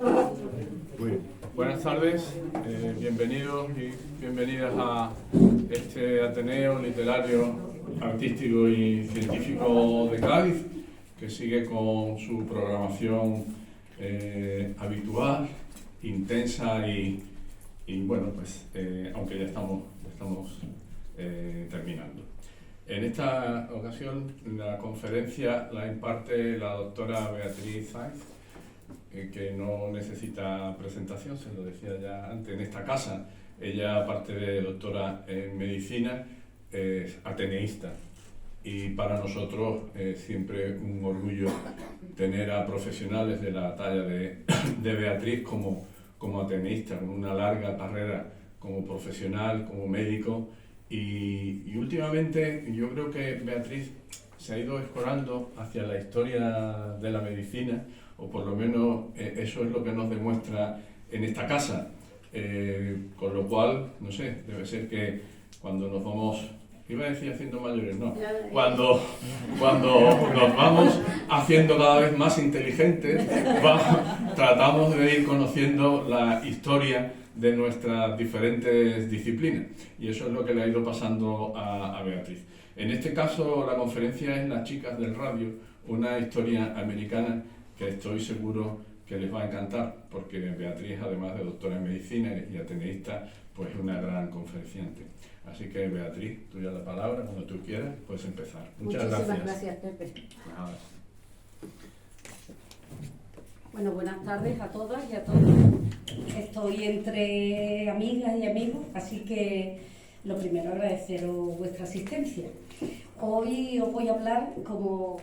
Muy bien. Buenas tardes, bienvenidos y bienvenidas a este Ateneo Literario, Artístico y Científico de Cádiz, que sigue con su programación habitual, intensa y bueno, pues aunque ya estamos terminando. En esta ocasión la conferencia la imparte la doctora Beatriz Sainz, que no necesita presentación, se lo decía ya antes, en esta casa. Ella, aparte de doctora en medicina, es ateneísta, y para nosotros es siempre un orgullo tener a profesionales de la talla de Beatriz como ateneísta, con una larga carrera como profesional, como médico, y últimamente yo creo que Beatriz se ha ido escorando hacia la historia de la medicina, o por lo menos eso es lo que nos demuestra en esta casa, con lo cual, no sé, debe ser que cuando nos vamos, iba a decir haciendo mayores, no, cuando nos vamos haciendo cada vez más inteligentes, tratamos de ir conociendo la historia de nuestras diferentes disciplinas, y eso es lo que le ha ido pasando a Beatriz. En este caso la conferencia es Las chicas del radio, una historia americana que estoy seguro que les va a encantar, porque Beatriz, además de doctora en medicina y ateneísta, pues es una gran conferenciante. Así que, Beatriz, tuya la palabra, cuando tú quieras, puedes empezar. Muchísimas gracias, Pepe. Nada. Bueno, buenas tardes a todas y a todos. Estoy entre amigas y amigos, así que lo primero, agradeceros vuestra asistencia. Hoy os voy a hablar, como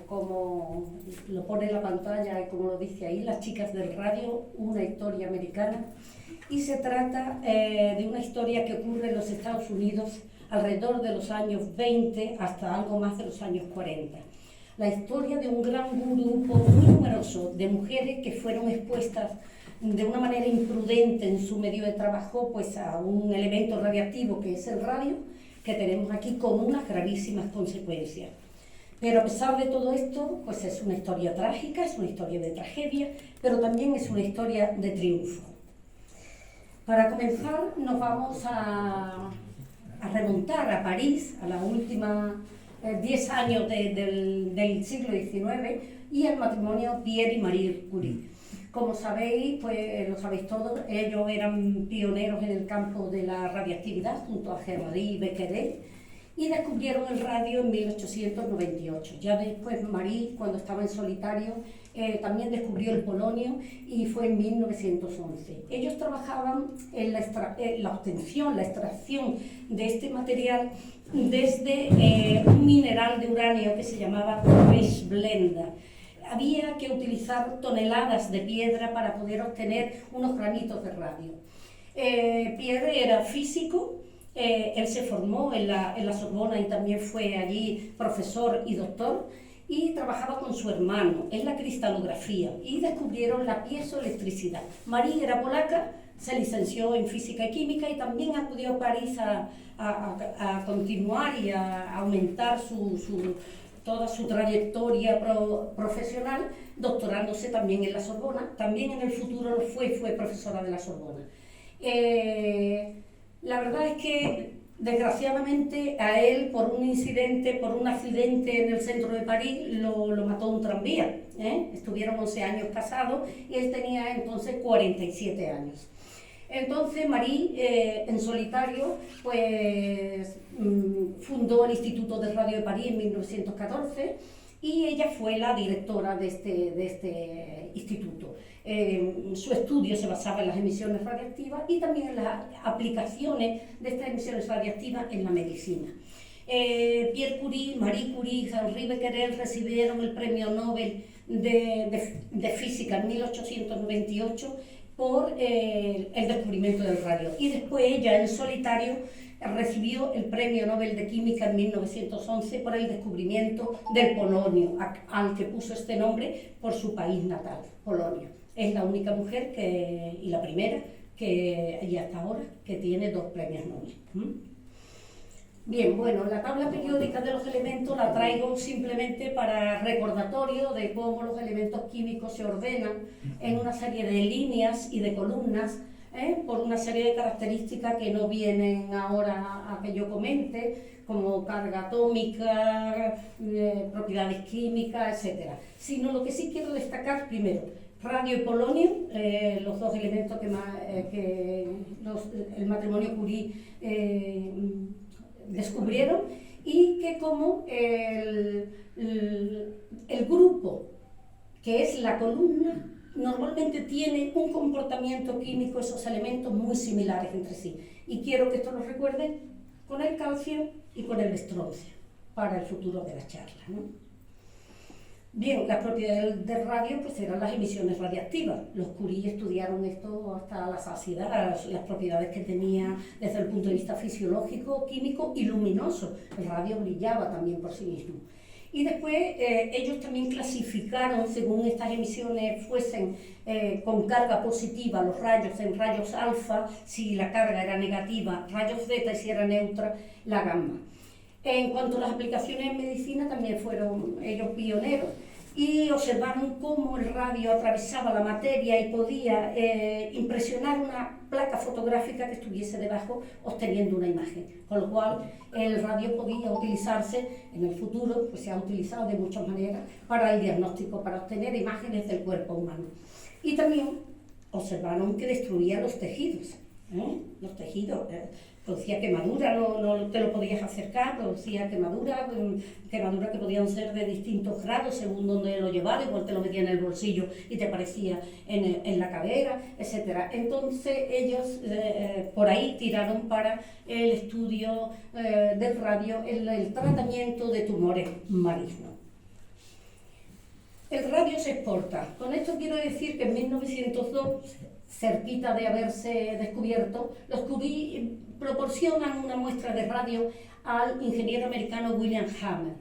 lo pone en la pantalla y como lo dice ahí, Las chicas del radio, una historia americana. Y se trata de una historia que ocurre en los Estados Unidos alrededor de los años 20 hasta algo más de los años 40. La historia de un gran grupo muy numeroso de mujeres que fueron expuestas de una manera imprudente en su medio de trabajo pues a un elemento radiactivo que es el radio, que tenemos aquí con unas gravísimas consecuencias. Pero a pesar de todo esto, pues es una historia trágica, es una historia de tragedia, pero también es una historia de triunfo. Para comenzar, nos vamos a remontar a París, a la última 10 años del siglo XIX, y el matrimonio Pierre y Marie Curie. Como sabéis, pues lo sabéis todos, ellos eran pioneros en el campo de la radiactividad junto a Gerardin y Becquerel, y descubrieron el radio en 1898. Ya después Marie, cuando estaba en solitario, también descubrió el polonio, y fue en 1911. Ellos trabajaban en la obtención, la extracción de este material desde un mineral de uranio que se llamaba Blenda. Había que utilizar toneladas de piedra para poder obtener unos granitos de radio. Pierre era físico, él se formó en la Sorbona y también fue allí profesor y doctor, y trabajaba con su hermano en la cristalografía, y descubrieron la piezoelectricidad. Marie era polaca, se licenció en física y química, y también acudió a París a continuar y a aumentar toda su trayectoria profesional, doctorándose también en la Sorbona. También en el futuro fue profesora de la Sorbona. La verdad es que, desgraciadamente, a él, por un incidente, por un accidente en el centro de París, lo mató un tranvía. Estuvieron 11 años casados y él tenía entonces 47 años. Entonces Marie, en solitario, pues fundó el Instituto de Radio de París en 1914, y ella fue la directora de este instituto. Su estudio se basaba en las emisiones radiactivas y también en las aplicaciones de estas emisiones radiactivas en la medicina. Pierre Curie, Marie Curie, Henri Becquerel recibieron el premio Nobel de Física en 1898 por el descubrimiento del radio, y después ella en solitario recibió el premio Nobel de Química en 1911 por el descubrimiento del polonio, al que puso este nombre por su país natal, Polonia. Es la única mujer y la primera y hasta ahora que tiene 2 premios Nobel. Bien, bueno, la tabla periódica de los elementos la traigo simplemente para recordatorio de cómo los elementos químicos se ordenan en una serie de líneas y de columnas, por una serie de características que no vienen ahora a que yo comente, como carga atómica, propiedades químicas, etc. Sino lo que sí quiero destacar primero, radio y polonio, los dos elementos que el matrimonio Curie descubrieron, y que como el grupo que es la columna normalmente tiene un comportamiento químico, esos elementos muy similares entre sí, y quiero que esto lo recuerden con el calcio y con el estroncio para el futuro de la charla, ¿no? Bien, las propiedades del radio pues eran las emisiones radiactivas. Los Curie estudiaron esto hasta la saciedad, las propiedades que tenía desde el punto de vista fisiológico, químico y luminoso. El radio brillaba también por sí mismo. Y después ellos también clasificaron, según estas emisiones fuesen con carga positiva, los rayos en rayos alfa, si la carga era negativa, rayos zeta y si era neutra, la gamma. En cuanto a las aplicaciones en medicina, también fueron ellos pioneros y observaron cómo el radio atravesaba la materia y podía impresionar una placa fotográfica que estuviese debajo obteniendo una imagen, con lo cual el radio podía utilizarse en el futuro, pues se ha utilizado de muchas maneras para el diagnóstico, para obtener imágenes del cuerpo humano. Y también observaron que destruía los tejidos. Los tejidos, producía quemadura, no te lo podías acercar, producía quemadura que podían ser de distintos grados según donde lo llevara, igual te lo metía en el bolsillo y te aparecía en la cadera, etc. Entonces ellos por ahí tiraron para el estudio del radio, el tratamiento de tumores malignos. El radio se exporta. Con esto quiero decir que en 1902, cerquita de haberse descubierto, los Curie proporcionan una muestra de radio al ingeniero americano William Hammer.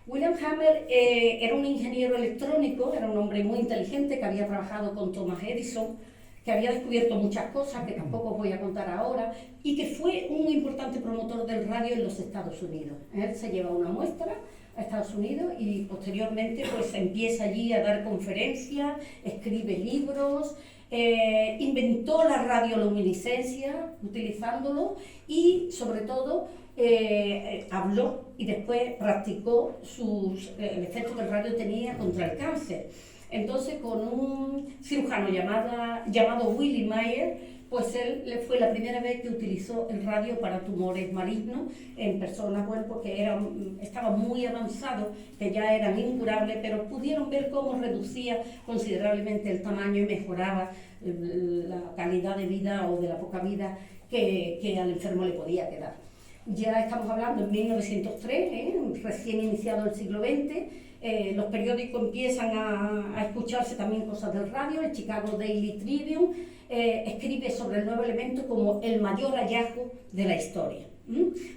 William Hammer era un ingeniero electrónico, era un hombre muy inteligente que había trabajado con Thomas Edison, que había descubierto muchas cosas que tampoco os voy a contar ahora, y que fue un importante promotor del radio en los Estados Unidos. Él se lleva una muestra a Estados Unidos y posteriormente pues empieza allí a dar conferencias, escribe libros, inventó la radioluminiscencia utilizándolo y sobre todo habló y después practicó el efecto que el radio tenía contra el cáncer. Entonces con un cirujano llamado Willy Mayer, pues él fue la primera vez que utilizó el radio para tumores malignos en personas, bueno, porque estaban muy avanzados, que ya eran incurables, pero pudieron ver cómo reducía considerablemente el tamaño y mejoraba la calidad de vida o de la poca vida que al enfermo le podía quedar. Ya estamos hablando en 1903, recién iniciado el siglo XX, los periódicos empiezan a escucharse también cosas del radio. El Chicago Daily Tribune escribe sobre el nuevo elemento como el mayor hallazgo de la historia.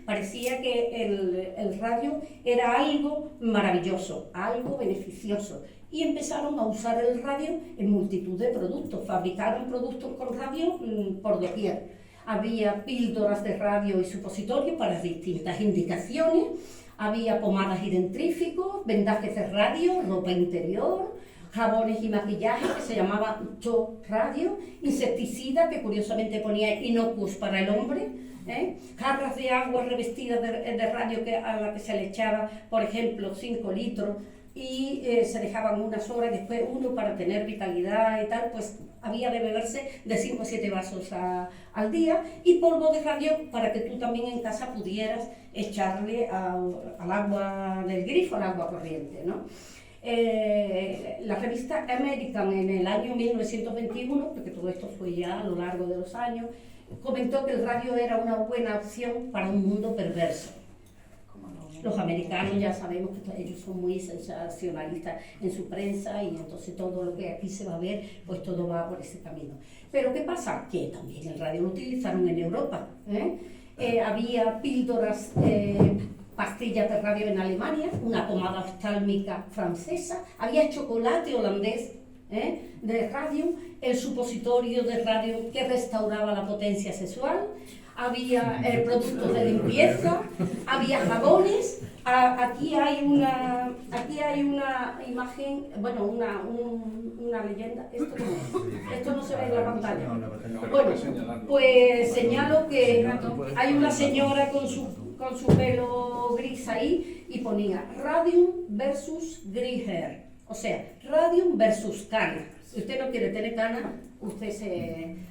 Parecía que el radio era algo maravilloso, algo beneficioso, y empezaron a usar el radio en multitud de productos. Fabricaron productos con radio por doquier. Había píldoras de radio y supositorios para distintas indicaciones, había pomadas y dentríficos, vendajes de radio, ropa interior, jabones y maquillaje que se llamaba Cho Radio, insecticida que curiosamente ponía inocuos para el hombre, jarras de agua revestidas de radio a la que se le echaba, por ejemplo, 5 litros y se dejaban unas horas y después uno para tener vitalidad y tal, pues había de beberse de 5 a 7 vasos al día, y polvo de radio para que tú también en casa pudieras echarle al agua del grifo, al agua corriente, ¿no? La revista American en el año 1921, porque todo esto fue ya a lo largo de los años, comentó que el radio era una buena opción para un mundo perverso. Los americanos ya sabemos que ellos son muy sensacionalistas en su prensa y entonces todo lo que aquí se va a ver, pues todo va por ese camino. Pero ¿qué pasa? Que también el radio lo utilizaron en Europa. Había píldoras, pastillas de radio en Alemania, una pomada oftálmica francesa, había chocolate holandés de radio, el supositorio de radio que restauraba la potencia sexual, había productos de limpieza, había jabones. Aquí hay una imagen, bueno, una leyenda. Esto no se ve en la pantalla. Bueno, pues señalo que hay una señora con su pelo gris ahí y ponía Radium versus Grey Hair. O sea, Radium versus cana. Si usted no quiere tener cana, usted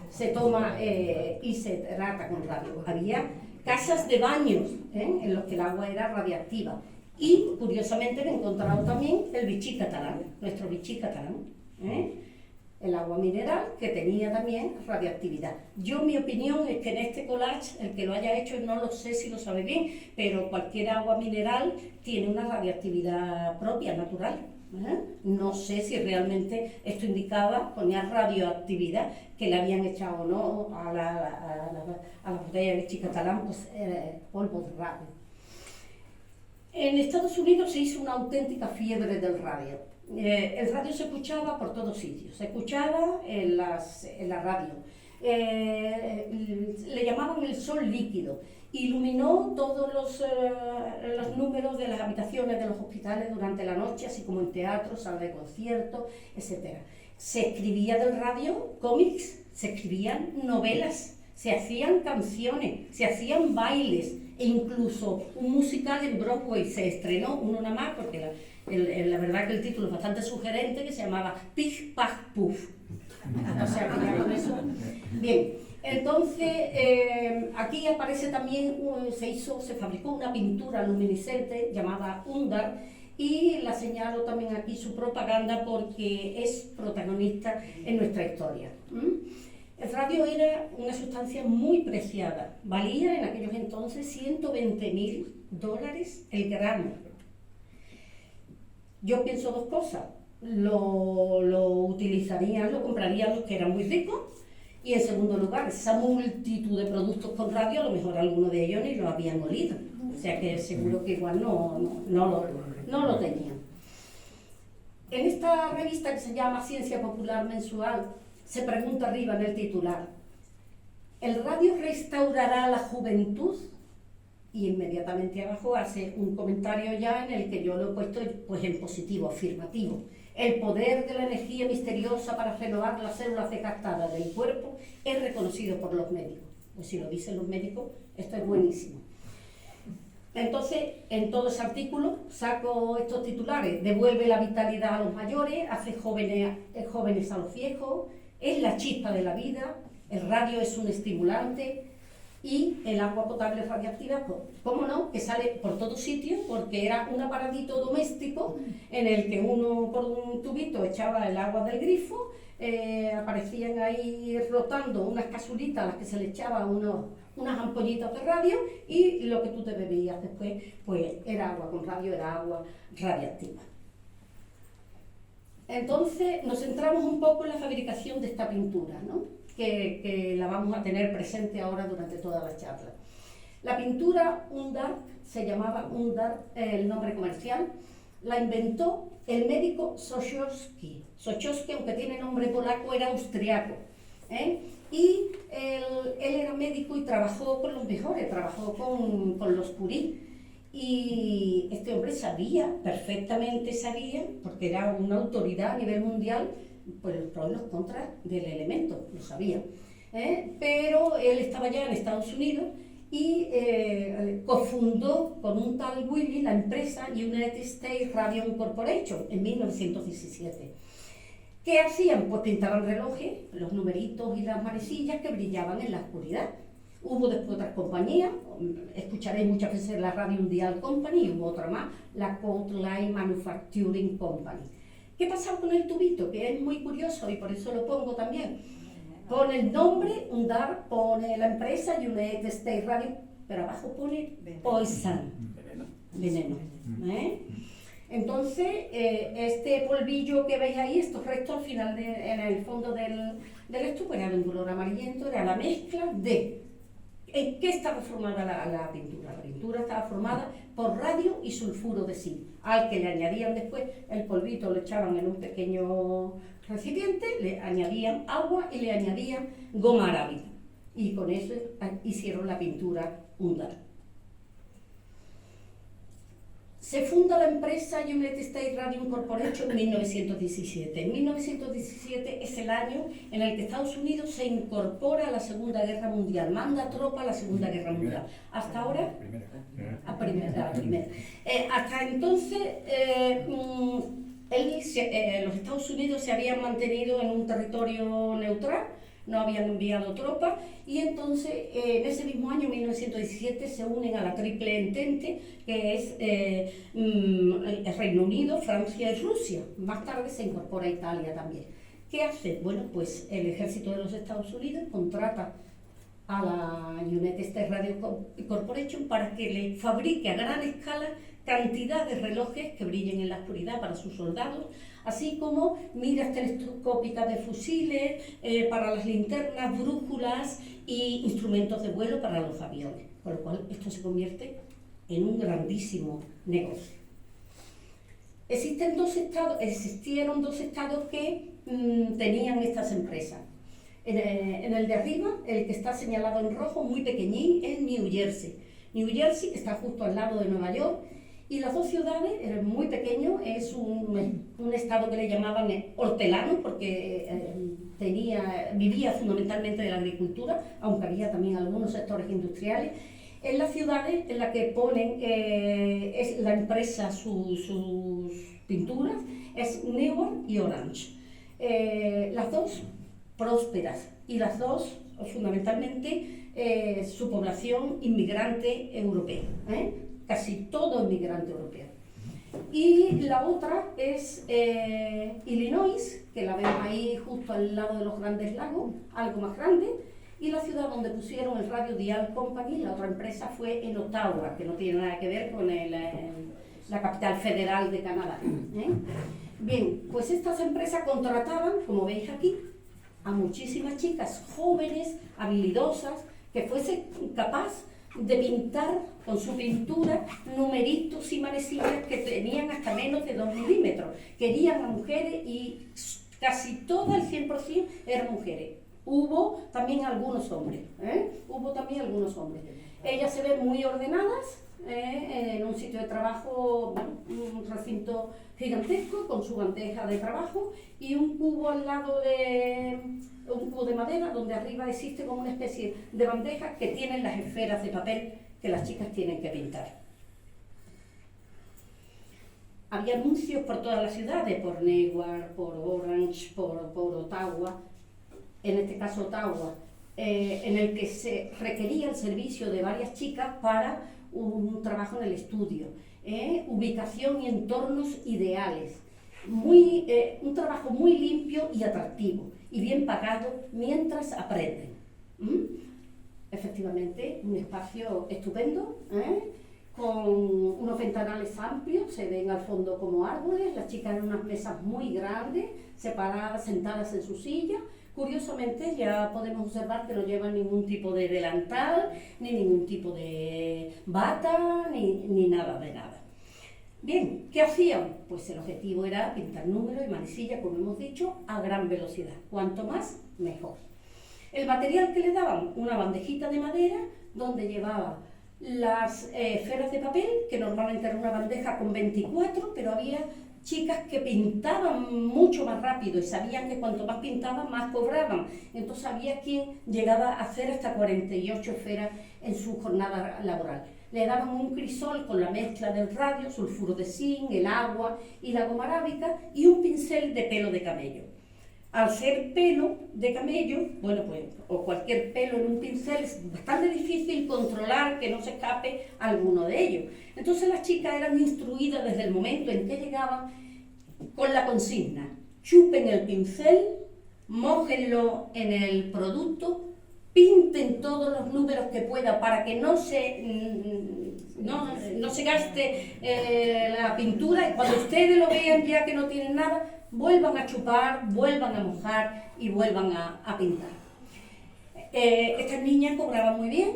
se toma y se trata con radio. Había casas de baños en los que el agua era radiactiva. Y, curiosamente, me he encontrado también el Vichy catalán, nuestro Vichy catalán. El agua mineral que tenía también radiactividad. Mi opinión es que en este collage, el que lo haya hecho, no lo sé si lo sabe bien, pero cualquier agua mineral tiene una radiactividad propia, natural. No sé si realmente esto indicaba, ponía radioactividad, que le habían echado o no a la botella de Vichy catalán, pues polvo de radio. En Estados Unidos se hizo una auténtica fiebre del radio. El radio se escuchaba por todos sitios, se escuchaba en la radio. Le llamaban el sol líquido. Iluminó todos los números de las habitaciones de los hospitales durante la noche, así como en teatros, salas de conciertos, etc. Se escribía del radio cómics, se escribían novelas, se hacían canciones, se hacían bailes, e incluso un musical en Broadway se estrenó, uno nada más, porque la verdad que el título es bastante sugerente, que se llamaba Pig, Pag, Puff. O sea, que ya con eso. Bien, entonces aquí aparece también, se fabricó una pintura luminiscente llamada Undar, y la señalo también aquí su propaganda porque es protagonista en nuestra historia. El radio era una sustancia muy preciada, valía en aquellos entonces $120.000 el gramo. Yo pienso dos cosas: lo utilizarían, lo comprarían los que eran muy ricos, y en segundo lugar, esa multitud de productos con radio, a lo mejor algunos de ellos ni lo habían olido, o sea que seguro que igual no lo tenían. En esta revista que se llama Ciencia Popular Mensual, se pregunta arriba en el titular: ¿el radio restaurará la juventud? Y inmediatamente abajo hace un comentario ya en el que yo lo he puesto pues en positivo, afirmativo. El poder de la energía misteriosa para renovar las células desgastadas del cuerpo es reconocido por los médicos. Pues si lo dicen los médicos, esto es buenísimo. Entonces, en todo ese artículo saco estos titulares: devuelve la vitalidad a los mayores, hace jóvenes a los viejos, es la chispa de la vida, el radio es un estimulante, y el agua potable radiactiva, pues, ¿cómo no?, que sale por todos sitios, porque era un aparatito doméstico en el que uno por un tubito echaba el agua del grifo, aparecían ahí rotando unas casulitas a las que se le echaban unas ampollitas de radio, y lo que tú te bebías después pues era agua con radio, era agua radiactiva. Entonces nos centramos un poco en la fabricación de esta pintura, ¿no?, que la vamos a tener presente ahora durante toda la charla. La pintura Undar, se llamaba Undar, el nombre comercial, la inventó el médico Sochowski. Sochowski, aunque tiene nombre polaco, era austriaco, y él era médico y trabajó con los mejores, trabajó con los Curie. Y este hombre perfectamente sabía, porque era una autoridad a nivel mundial, pues los pros y los contras del elemento, lo sabía. Pero él estaba ya en Estados Unidos y cofundó con un tal Willy la empresa United States Radio Corporation en 1917. ¿Qué hacían? Pues pintaban relojes, los numeritos y las manecillas que brillaban en la oscuridad. Hubo después otras compañías, escucharéis muchas veces la Radio Dial Company, y hubo otra más, la Cold Line Manufacturing Company. ¿Qué pasaba con el tubito? Que es muy curioso y por eso lo pongo también. Pone el nombre, Undar, pone la empresa, United States Radio, pero abajo pone Poison, veneno. Entonces, este polvillo que veis ahí, estos restos al final, en el fondo del esto, pues era de un color amarillento, era la mezcla de... ¿En qué estaba formada la pintura? La pintura estaba formada por radio y sulfuro de zinc, al que le añadían después el polvito, lo echaban en un pequeño recipiente, le añadían agua y le añadían goma arábiga. y con eso hicieron la pintura Undar. Se funda la empresa United States Radio Corporation en 1917. En 1917 es el año en el que Estados Unidos se incorpora a la Segunda Guerra Mundial, manda tropa a la Segunda Guerra Mundial. Hasta ahora, a la primera. Hasta entonces, los Estados Unidos se habían mantenido en un territorio neutral, no habían enviado tropas, y entonces en ese mismo año, 1917, se unen a la Triple Entente, que es el Reino Unido, Francia y Rusia. Más tarde se incorpora Italia también. ¿Qué hace? Bueno, pues el ejército de los Estados Unidos contrata a la United States Radio Corporation para que le fabrique a gran escala cantidad de relojes que brillen en la oscuridad para sus soldados, así como miras telescópicas de fusiles, para las linternas, brújulas y instrumentos de vuelo para los aviones, con lo cual esto se convierte en un grandísimo negocio. Existieron dos estados que tenían estas empresas. En el de arriba, el que está señalado en rojo, muy pequeñín, es New Jersey. New Jersey, que está justo al lado de Nueva York, y las dos ciudades, muy pequeño, es un estado que le llamaban hortelano, porque vivía fundamentalmente de la agricultura, aunque había también algunos sectores industriales. En las ciudades en las que ponen es la empresa sus pinturas, es Newark y Orange. Las dos prósperas, y las dos fundamentalmente su población inmigrante europea, casi todo inmigrante europeo. Y la otra es Illinois, que la vemos ahí justo al lado de los Grandes Lagos, algo más grande, y la ciudad donde pusieron el Radio Dial Company, la otra empresa, fue en Ottawa, que no tiene nada que ver con la capital federal de Canadá. Bien, pues estas empresas contrataban, como veis aquí, a muchísimas chicas jóvenes, habilidosas, que fuesen capaces de pintar con su pintura numeritos y manecillas que tenían hasta menos de 2 milímetros. Querían a mujeres y casi todo, el 100%, eran mujeres. Hubo también algunos hombres. Ellas se ven muy ordenadas, en un sitio de trabajo, un recinto gigantesco con su bandeja de trabajo y un cubo al lado un cubo de madera donde arriba existe como una especie de bandeja que tienen las esferas de papel que las chicas tienen que pintar. Había anuncios por todas las ciudades, por Newark, por Orange, por Ottawa, en este caso Ottawa, en el que se requería el servicio de varias chicas para un trabajo en el estudio, ubicación y entornos ideales, un trabajo muy limpio y atractivo y bien pagado mientras aprenden. Efectivamente, un espacio estupendo, con unos ventanales amplios, se ven al fondo como árboles, las chicas en unas mesas muy grandes, separadas, sentadas en su silla. Curiosamente ya podemos observar que no llevan ningún tipo de delantal, ni ningún tipo de bata, ni nada de nada. Bien, ¿qué hacían? Pues el objetivo era pintar números y manecillas, como hemos dicho, a gran velocidad. Cuanto más, mejor. El material que le daban, una bandejita de madera, donde llevaba las esferas de papel, que normalmente era una bandeja con 24, pero había chicas que pintaban mucho más rápido y sabían que cuanto más pintaban, más cobraban. Entonces había quien llegaba a hacer hasta 48 esferas en su jornada laboral. Le daban un crisol con la mezcla del radio, sulfuro de zinc, el agua y la goma arábica y un pincel de pelo de camello. Al ser pelo de camello, bueno, pues, o cualquier pelo en un pincel, es bastante difícil controlar que no se escape alguno de ellos. Entonces las chicas eran instruidas desde el momento en que llegaban con la consigna: chupen el pincel, mójenlo en el producto, pinten todos los números que pueda para que no se gaste la pintura, y cuando ustedes lo vean ya que no tienen nada, vuelvan a chupar, vuelvan a mojar y vuelvan a pintar. Estas niñas cobraban muy bien,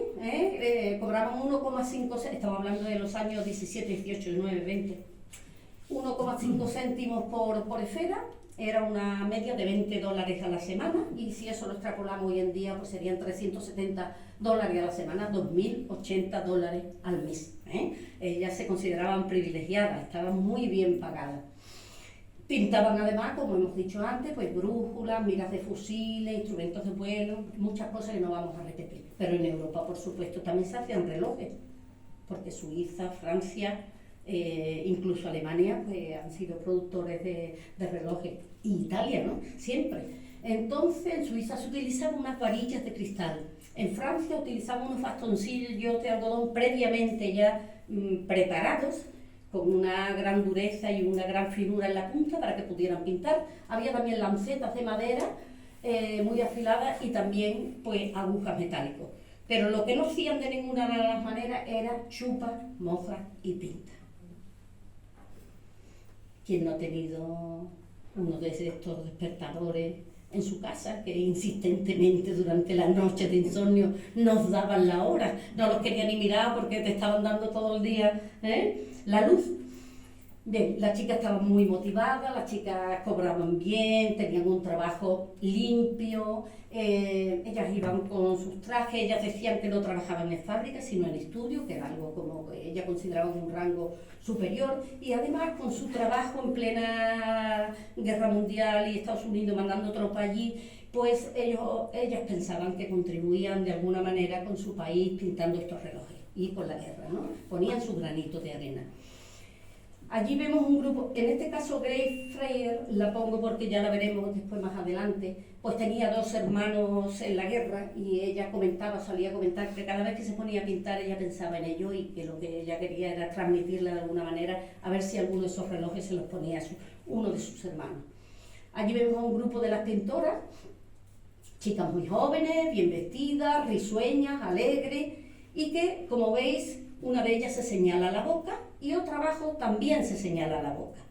cobraban 1,5, estamos hablando de los años 17, 18, 19, 20, 1,5 céntimos por esfera, era una media de $20 a la semana, y si eso lo extrapolamos hoy en día, pues serían $370 a la semana, $2.080 al mes. Ellas se consideraban privilegiadas, estaban muy bien pagadas. Pintaban además, como hemos dicho antes, pues brújulas, miras de fusiles, instrumentos de vuelo, muchas cosas que no vamos a repetir. Pero en Europa, por supuesto, también se hacían relojes, porque Suiza, Francia, incluso Alemania, pues han sido productores de relojes. Y Italia, ¿no? Siempre. Entonces, en Suiza se utilizaban unas varillas de cristal. En Francia utilizaban unos bastoncillos de algodón previamente ya preparados, con una gran dureza y una gran finura en la punta para que pudieran pintar. Había también lancetas de madera muy afiladas y también pues agujas metálicas. Pero lo que no hacían de ninguna de las maneras era chupa, moja y pinta. ¿Quién no ha tenido uno de estos despertadores en su casa que insistentemente durante las noches de insomnio nos daban la hora? No los quería ni mirar porque te estaban dando todo el día la luz. Bien, las chicas estaban muy motivadas, las chicas cobraban bien, tenían un trabajo limpio, ellas iban con sus trajes, ellas decían que no trabajaban en fábrica, sino en estudio, que era algo como que ellas consideraban un rango superior, y además con su trabajo en plena guerra mundial y Estados Unidos mandando tropas allí, pues ellas pensaban que contribuían de alguna manera con su país pintando estos relojes y con la guerra, ¿no? Ponían su granito de arena. Allí vemos un grupo, en este caso Grace Freyer, la pongo porque ya la veremos después más adelante, pues tenía 2 hermanos en la guerra y ella solía comentar que cada vez que se ponía a pintar ella pensaba en ello y que lo que ella quería era transmitirle de alguna manera a ver si alguno de esos relojes se los ponía a uno de sus hermanos. Allí vemos a un grupo de las pintoras, chicas muy jóvenes, bien vestidas, risueñas, alegres, y que, como veis, una de ellas se señala la boca y otra abajo también se señala la boca.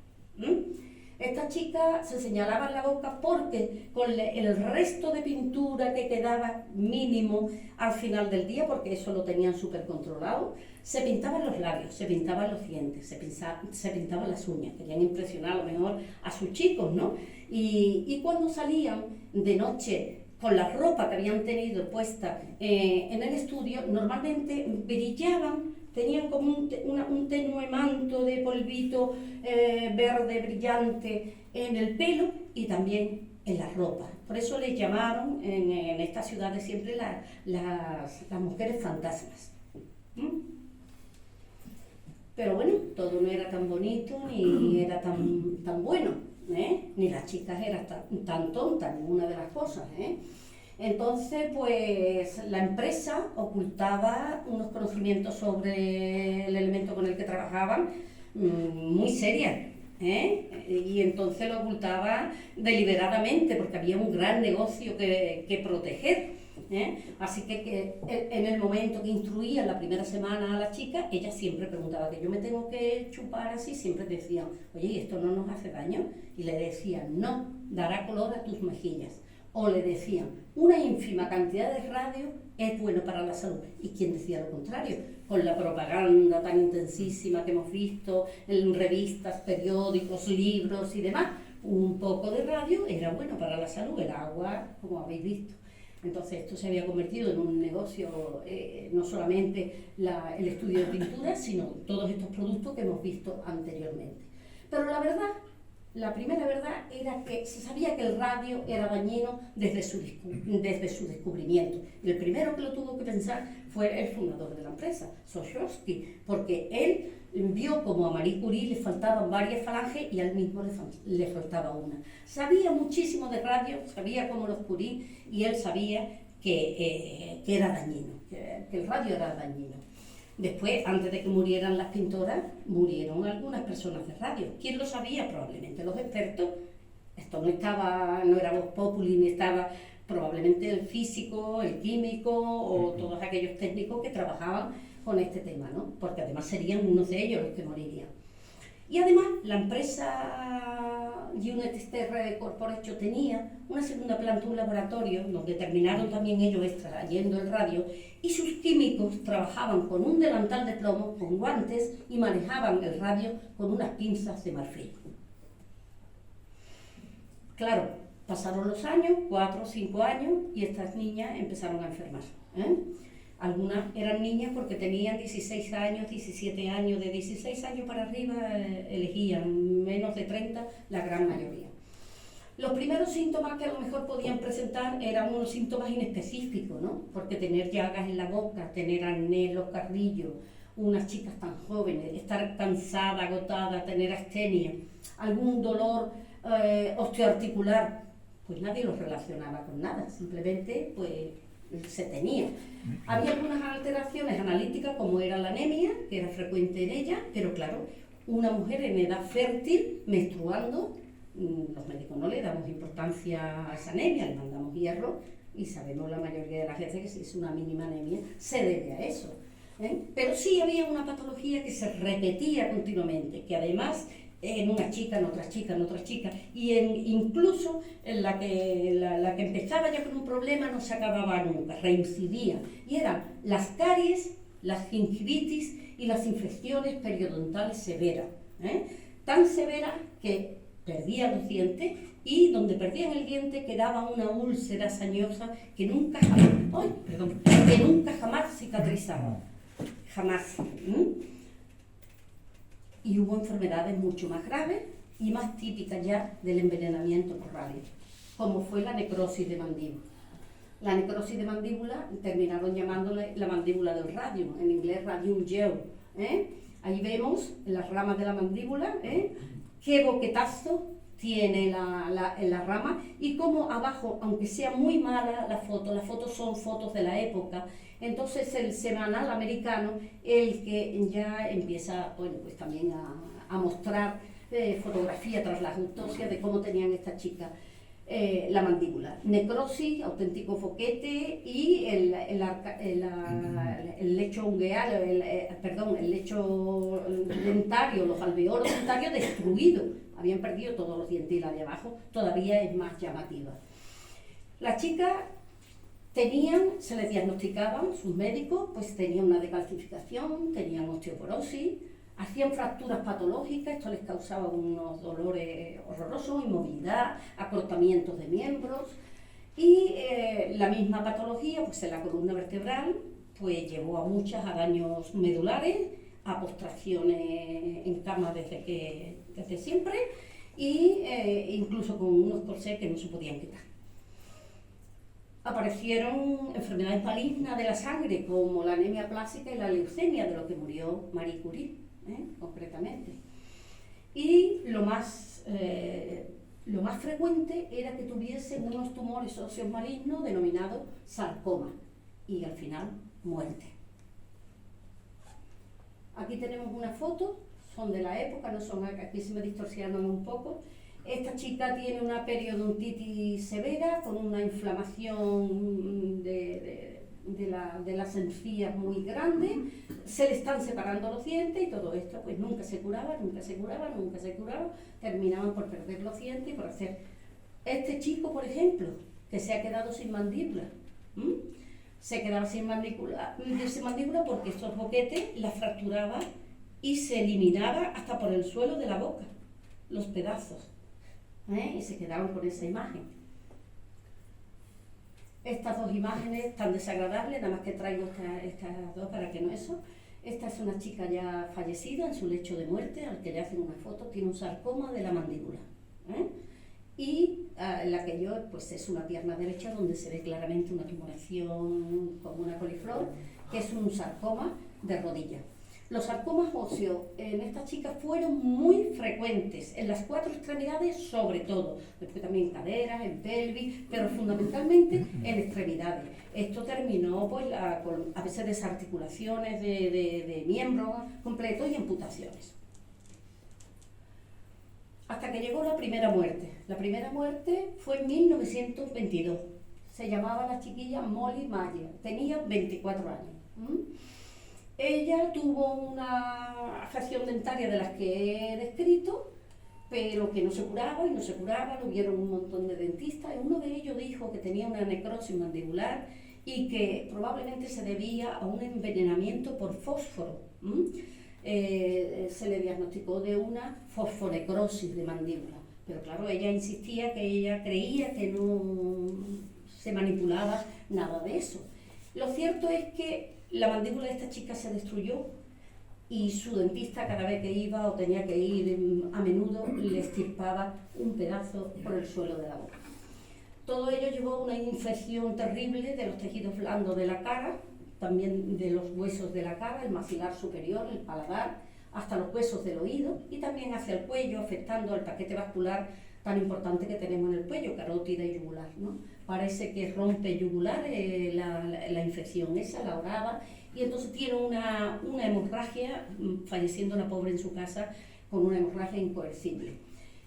Esta chica se señalaba la boca porque con el resto de pintura que quedaba mínimo al final del día, porque eso lo tenían súper controlado, se pintaban los labios, se pintaban los dientes, se pintaban las uñas, querían impresionar a lo mejor a sus chicos, ¿no? Y cuando salían de noche con la ropa que habían tenido puesta en el estudio, normalmente brillaban, tenían como un tenue manto de polvito verde brillante en el pelo y también en la ropa. Por eso les llamaron en estas ciudades siempre las mujeres fantasmas. Pero bueno, todo no era tan bonito ni era tan bueno, ni las chicas eran tan tontas, ninguna de las cosas. Entonces, pues la empresa ocultaba unos conocimientos sobre el elemento con el que trabajaban muy serias, y entonces lo ocultaba deliberadamente porque había un gran negocio que proteger. Así que en el momento que instruían la primera semana a la chica, ella siempre preguntaba que yo me tengo que chupar así, siempre decían, oye, ¿y esto no nos hace daño? Y le decían, no, dará color a tus mejillas. O le decían, una ínfima cantidad de radio es bueno para la salud. ¿Y quién decía lo contrario? Con la propaganda tan intensísima que hemos visto en revistas, periódicos, libros y demás, un poco de radio era bueno para la salud, el agua, como habéis visto. Entonces esto se había convertido en un negocio, no solamente el estudio de pintura, sino todos estos productos que hemos visto anteriormente. Pero la primera verdad era que se sabía que el radio era dañino desde su descubrimiento. Y el primero que lo tuvo que pensar fue el fundador de la empresa, Sochowski, porque él vio como a Marie Curie le faltaban varias falanges y a él mismo le faltaba una. Sabía muchísimo de radio, sabía cómo los Curie, y él sabía que era dañino, que el radio era dañino. Después, antes de que murieran las pintoras, murieron algunas personas de radio. ¿Quién lo sabía? Probablemente los expertos. Esto no era Vox Populi, ni estaba probablemente el físico, el químico o todos aquellos técnicos que trabajaban con este tema, ¿no? Porque además serían unos de ellos los que morirían. Y además, la empresa United States Corporation tenía una segunda planta, un laboratorio, donde terminaron también ellos extrayendo el radio, y sus químicos trabajaban con un delantal de plomo, con guantes, y manejaban el radio con unas pinzas de marfil. Claro, pasaron los años, 4 o 5 años, y estas niñas empezaron a enfermar. Algunas eran niñas porque tenían 16 años, 17 años, de 16 años para arriba elegían, menos de 30 la gran mayoría. Los primeros síntomas que a lo mejor podían presentar eran unos síntomas inespecíficos, ¿no? Porque tener llagas en la boca, tener acné en los carrillos, unas chicas tan jóvenes, estar cansada, agotada, tener astenia, algún dolor osteoarticular, pues nadie lo relacionaba con nada, simplemente pues se tenía. Había algunas alteraciones analíticas como era la anemia, que era frecuente en ella, pero claro, una mujer en edad fértil, menstruando, los médicos no le damos importancia a esa anemia, le mandamos hierro y sabemos la mayoría de las veces que si es una mínima anemia se debe a eso. Pero sí había una patología que se repetía continuamente, que además en una chica, en otra chica, en otra chica, y incluso en la que empezaba ya con un problema no se acababa nunca, reincidía, y eran las caries, las gingivitis y las infecciones periodontales severas, tan severas que perdían los dientes, y donde perdían el diente quedaba una úlcera sañosa que nunca jamás cicatrizaba, jamás. Y hubo enfermedades mucho más graves y más típicas ya del envenenamiento por radio, como fue la necrosis de mandíbula. La necrosis de mandíbula terminaron llamándole la mandíbula del radium, en inglés radium gel. Ahí vemos en las ramas de la mandíbula qué boquetazo tiene la rama, y cómo abajo, aunque sea muy mala las fotos son fotos de la época. Entonces el semanal americano, el que ya empieza, bueno, pues también a mostrar fotografía tras la autopsia de cómo tenían estas chicas la mandíbula. Necrosis, auténtico foquete, y el lecho ungueal, el lecho dentario, los alveolos dentarios destruidos, habían perdido todos los dientes, y la de abajo todavía es más llamativa. Las chicas se les diagnosticaban, sus médicos, pues tenían una decalcificación, tenían osteoporosis, hacían fracturas patológicas, esto les causaba unos dolores horrorosos, inmovilidad, acortamientos de miembros, y la misma patología, pues en la columna vertebral, pues llevó a muchas a daños medulares, a postraciones en cama desde siempre, y incluso con unos corsés que no se podían quitar. Aparecieron enfermedades malignas de la sangre, como la anemia plástica y la leucemia, de lo que murió Marie Curie, concretamente. Y lo más frecuente era que tuviesen unos tumores óseos malignos denominados sarcoma, y al final muerte. Aquí tenemos una foto, son de la época, no son, aquí se me distorsionan un poco. Esta chica tiene una periodontitis severa con una inflamación de las encías muy grande, se le están separando los dientes, y todo esto pues nunca se curaba, terminaban por perder los dientes y por hacer. Este chico, por ejemplo, que se ha quedado sin mandíbula, se quedaba sin mandíbula porque estos boquetes la fracturaba y se eliminaba hasta por el suelo de la boca, los pedazos. Y se quedaron con esa imagen. Estas dos imágenes tan desagradables, nada más que traigo estas dos para que no eso. Esta es una chica ya fallecida en su lecho de muerte, al que le hacen una foto, tiene un sarcoma de la mandíbula. Y la que yo, pues es una pierna derecha donde se ve claramente una tumoración como una coliflor, que es un sarcoma de rodilla. Los sarcomas óseos en estas chicas fueron muy frecuentes, en las 4 extremidades sobre todo, después también en caderas, en pelvis, pero fundamentalmente en extremidades. Esto terminó pues, con a veces desarticulaciones de miembros completos y amputaciones. Hasta que llegó la primera muerte. La primera muerte fue en 1922. Se llamaba la chiquilla Molly Mayer, tenía 24 años. Ella tuvo una afección dentaria de las que he descrito, pero que no se curaba y no se curaba, lo vieron un montón de dentistas, y uno de ellos dijo que tenía una necrosis mandibular y que probablemente se debía a un envenenamiento por fósforo. Se le diagnosticó de una fosfonecrosis de mandíbula, Pero claro, ella insistía que ella creía que no se manipulaba nada de eso. Lo cierto es que la mandíbula de esta chica se destruyó y su dentista cada vez que iba o tenía que ir a menudo le extirpaba un pedazo por el suelo de la boca. Todo ello llevó a una infección terrible de los tejidos blandos de la cara, también de los huesos de la cara, el maxilar superior, el paladar, hasta los huesos del oído y también hacia el cuello, afectando al paquete vascular tan importante que tenemos en el cuello, carótida y yugular, ¿no? Parece que rompe yugular la infección esa, la oraba, y entonces tiene una hemorragia, falleciendo la pobre en su casa con una hemorragia incoercible.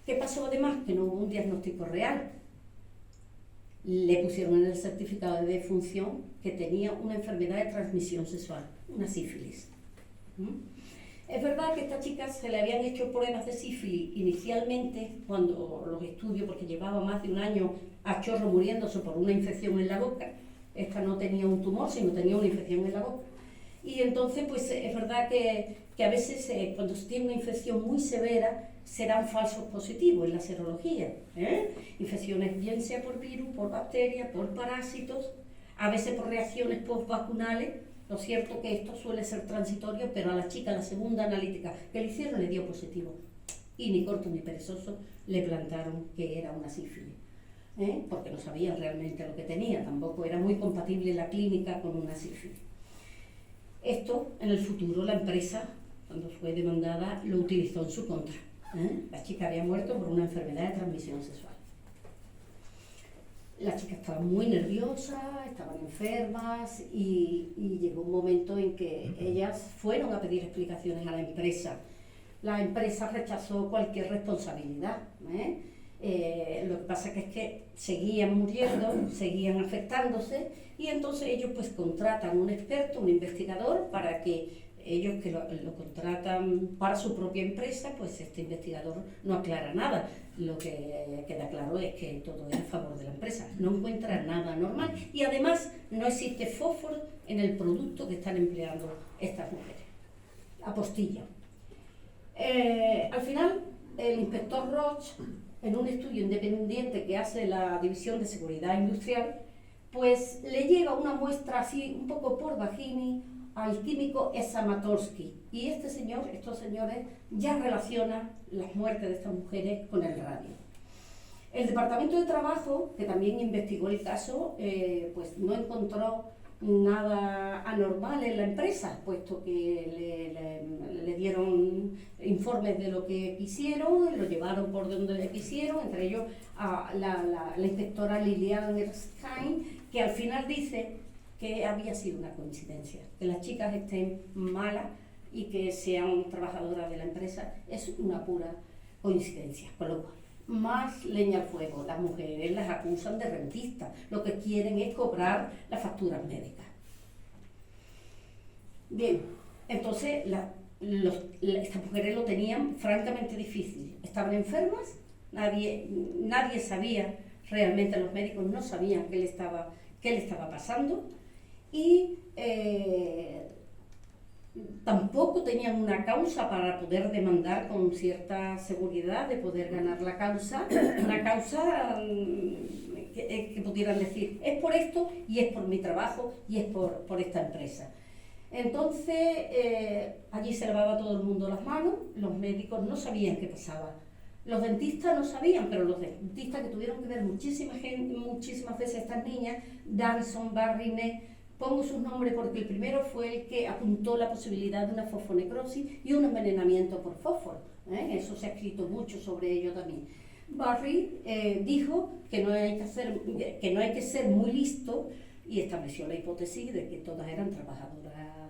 ¿Qué pasó además? Que no hubo un diagnóstico real. Le pusieron en el certificado de defunción que tenía una enfermedad de transmisión sexual, una sífilis. Es verdad que a esta chica se le habían hecho pruebas de sífilis inicialmente, cuando los estudios, porque llevaba más de un año a chorro muriéndose por una infección en la boca. Esta no tenía un tumor, sino tenía una infección en la boca. Y entonces, pues es verdad que a veces cuando se tiene una infección muy severa, serán falsos positivos en la serología. Infecciones bien sea por virus, por bacterias, por parásitos, a veces por reacciones postvacunales. Lo cierto es que esto suele ser transitorio, pero a la chica, la segunda analítica que le hicieron, le dio positivo. Y ni corto ni perezoso le plantaron que era una sífilis, porque no sabían realmente lo que tenía, tampoco era muy compatible la clínica con una sífilis. Esto, en el futuro, la empresa, cuando fue demandada, lo utilizó en su contra. La chica había muerto por una enfermedad de transmisión sexual. Las chicas estaban muy nerviosas, estaban enfermas y llegó un momento en que ellas fueron a pedir explicaciones a la empresa. La empresa rechazó cualquier responsabilidad. Lo que pasa es que seguían muriendo, seguían afectándose, y entonces ellos pues contratan un experto, un investigador, para que ellos que lo contratan para su propia empresa, pues este investigador no aclara nada. Lo que queda claro es que todo es a favor de la empresa, no encuentra nada normal y además no existe fósforo en el producto que están empleando estas mujeres. Apostilla. Al final, el inspector Roche, en un estudio independiente que hace la División de Seguridad Industrial, pues le llega una muestra así, un poco por vagini, al químico Esamatolsky. Y estos señores ya relacionan las muertes de estas mujeres con el radio. El Departamento de Trabajo, que también investigó el caso, pues no encontró nada anormal en la empresa, puesto que le dieron informes de lo que quisieron, lo llevaron por donde le quisieron, entre ellos a la inspectora Lilian Erskine, que al final dice que había sido una coincidencia, que las chicas estén malas y que sean trabajadoras de la empresa es una pura coincidencia, con lo cual más leña al fuego. Las mujeres las acusan de rentistas, lo que quieren es cobrar las facturas médicas. Bien, entonces estas mujeres lo tenían francamente difícil, estaban enfermas, nadie sabía realmente, los médicos no sabían qué le estaba pasando, y tampoco tenían una causa para poder demandar con cierta seguridad de poder ganar la causa, una causa que pudieran decir, es por esto y es por mi trabajo y es por esta empresa. Entonces, allí se lavaba todo el mundo las manos, los médicos no sabían qué pasaba. Los dentistas no sabían, pero los dentistas que tuvieron que ver muchísimas veces a estas niñas, Davison, Barry, pongo sus nombres porque el primero fue el que apuntó la posibilidad de una fosfonecrosis y un envenenamiento por fósforo. Eso se ha escrito mucho sobre ello también. Barry dijo que no hay que ser muy listo y estableció la hipótesis de que todas eran trabajadoras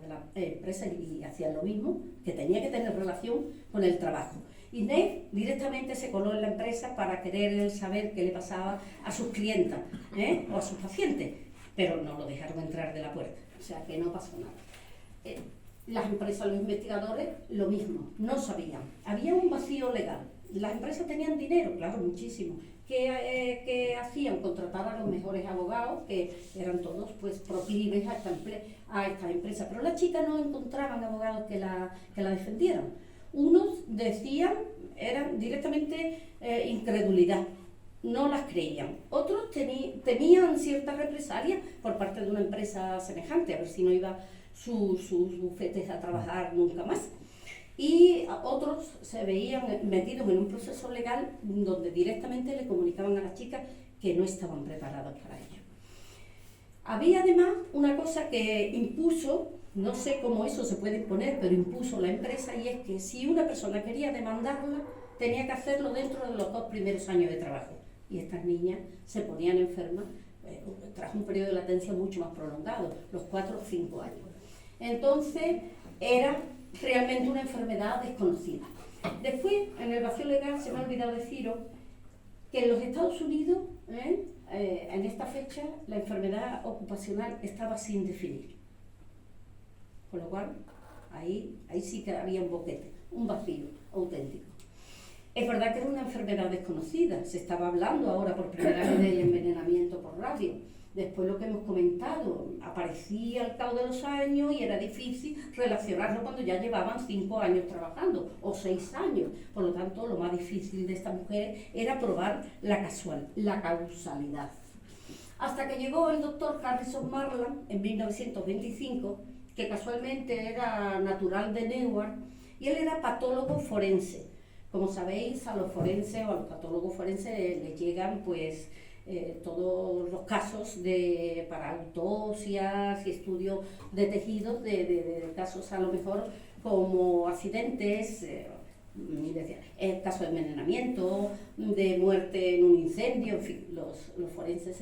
de la empresa y hacían lo mismo, que tenía que tener relación con el trabajo. Y Neve directamente se coló en la empresa para querer saber qué le pasaba a sus clientas o a sus pacientes, pero no lo dejaron entrar de la puerta, o sea que no pasó nada. Las empresas, los investigadores, lo mismo, no sabían. Había un vacío legal. Las empresas tenían dinero, claro, muchísimo. ¿Qué hacían? Contratar a los mejores abogados, que eran todos pues proclives a esta empresa, pero las chicas no encontraban abogados que la defendieran. Unos decían, eran directamente incredulidad, no las creían. Otros temían ciertas represalias por parte de una empresa semejante, a ver si no iba sus bufetes a trabajar nunca más. Y otros se veían metidos en un proceso legal donde directamente le comunicaban a las chicas que no estaban preparadas para ello. Había además una cosa que impuso, no sé cómo eso se puede imponer, pero impuso la empresa, y es que si una persona quería demandarla, tenía que hacerlo dentro de los 2 primeros años de trabajo. Y estas niñas se ponían enfermas tras un periodo de latencia mucho más prolongado, los 4 o 5 años. Entonces, era realmente una enfermedad desconocida. Después, en el vacío legal, se me ha olvidado deciros que en los Estados Unidos, en esta fecha, la enfermedad ocupacional estaba sin definir. Con lo cual, ahí sí que había un boquete, un vacío auténtico. Es verdad que era una enfermedad desconocida, se estaba hablando ahora por primera vez del envenenamiento por radio. Después lo que hemos comentado, aparecía al cabo de los años y era difícil relacionarlo cuando ya llevaban 5 años trabajando o 6 años. Por lo tanto, lo más difícil de esta mujer era probar la causalidad. Hasta que llegó el doctor Harrison Marland en 1925, que casualmente era natural de Newark, y él era patólogo forense. Como sabéis, a los forenses o a los patólogos forenses les llegan pues todos los casos para autopsias y estudios de tejidos, de casos a lo mejor como accidentes, caso de envenenamiento, de muerte en un incendio, en fin, los forenses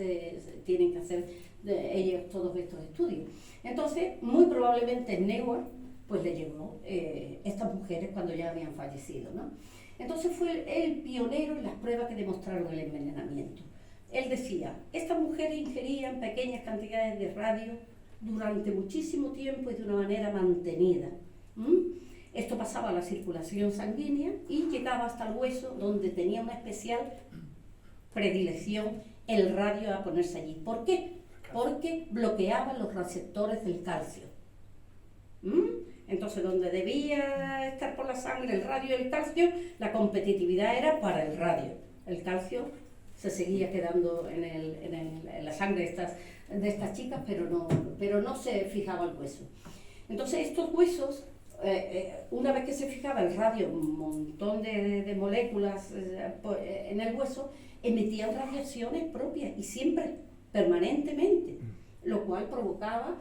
tienen que hacer ellos todos estos estudios. Entonces, muy probablemente en Newark pues le llegó estas mujeres cuando ya habían fallecido, ¿no? Entonces fue el pionero en las pruebas que demostraron el envenenamiento. Él decía, estas mujeres ingerían pequeñas cantidades de radio durante muchísimo tiempo y de una manera mantenida. Esto pasaba a la circulación sanguínea y llegaba hasta el hueso, donde tenía una especial predilección el radio a ponerse allí. ¿Por qué? Porque bloqueaba los receptores del calcio. Entonces, donde debía estar por la sangre el radio y el calcio, la competitividad era para el radio. El calcio se seguía quedando en la sangre de estas chicas, pero no se fijaba el hueso. Entonces, estos huesos, una vez que se fijaba el radio, un montón de moléculas en el hueso, emitían radiaciones propias y siempre, permanentemente, lo cual provocaba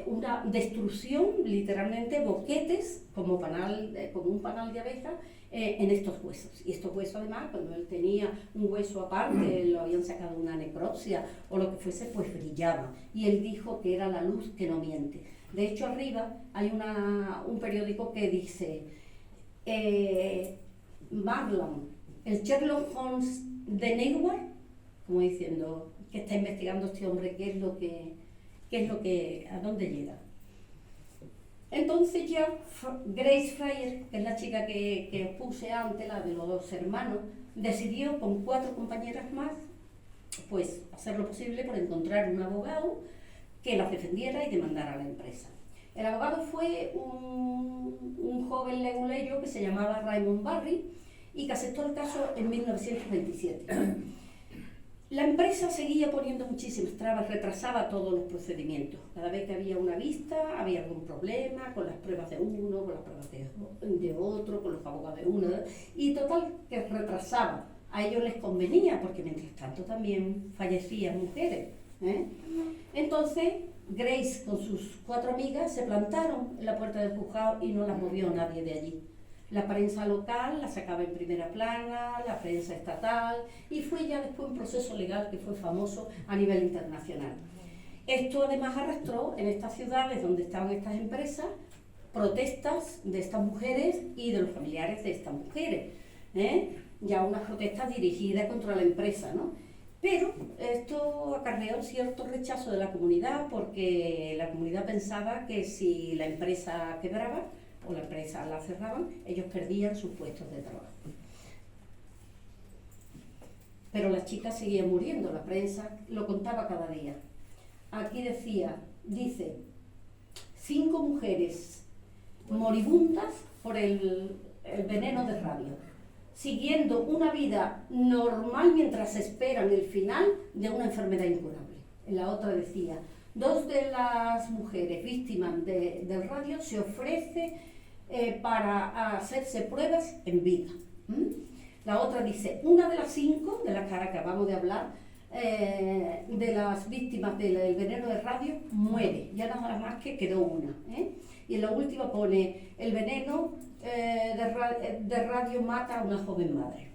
una destrucción, literalmente boquetes, como un panal de abeja, en estos huesos. Y estos huesos, además, cuando él tenía un hueso aparte, lo habían sacado una necropsia o lo que fuese, pues brillaba. Y él dijo que era la luz que no miente. De hecho, arriba hay un periódico que dice Marland, el Sherlock Holmes de Newark, como diciendo que está investigando este hombre a dónde llega. Entonces ya Grace Fryer, que es la chica que os puse antes, la de los hermanos, decidió con 4 compañeras más pues hacer lo posible por encontrar un abogado que las defendiera y demandara a la empresa. El abogado fue un joven leguleyo que se llamaba Raymond Barry y que aceptó el caso en 1927. La empresa seguía poniendo muchísimas trabas, retrasaba todos los procedimientos. Cada vez que había una vista, había algún problema con las pruebas de uno, con las pruebas de otro, con los abogados de uno, y total, que retrasaba. A ellos les convenía, porque mientras tanto también fallecían mujeres. Entonces, Grace con sus 4 amigas se plantaron en la puerta del juzgado y no las movió nadie de allí. La prensa local la sacaba en primera plana, la prensa estatal, y fue ya después un proceso legal que fue famoso a nivel internacional. Esto además arrastró en estas ciudades donde estaban estas empresas protestas de estas mujeres y de los familiares de estas mujeres, ya unas protestas dirigidas contra la empresa, ¿no? Pero esto acarreó cierto rechazo de la comunidad, porque la comunidad pensaba que si la empresa quebraba o la empresa la cerraban, ellos perdían sus puestos de trabajo. Pero las chicas seguían muriendo, la prensa lo contaba cada día. Aquí dice, 5 mujeres moribundas por el veneno de radio, siguiendo una vida normal mientras esperan el final de una enfermedad incurable. En la otra decía, 2 de las mujeres víctimas del radio se ofrece para hacerse pruebas en vida. La otra dice, 1 de las 5, de las que acabamos de hablar, de las víctimas del veneno de radio, muere, ya nada más que quedó una. Y en la última pone, el veneno de radio mata a una joven madre.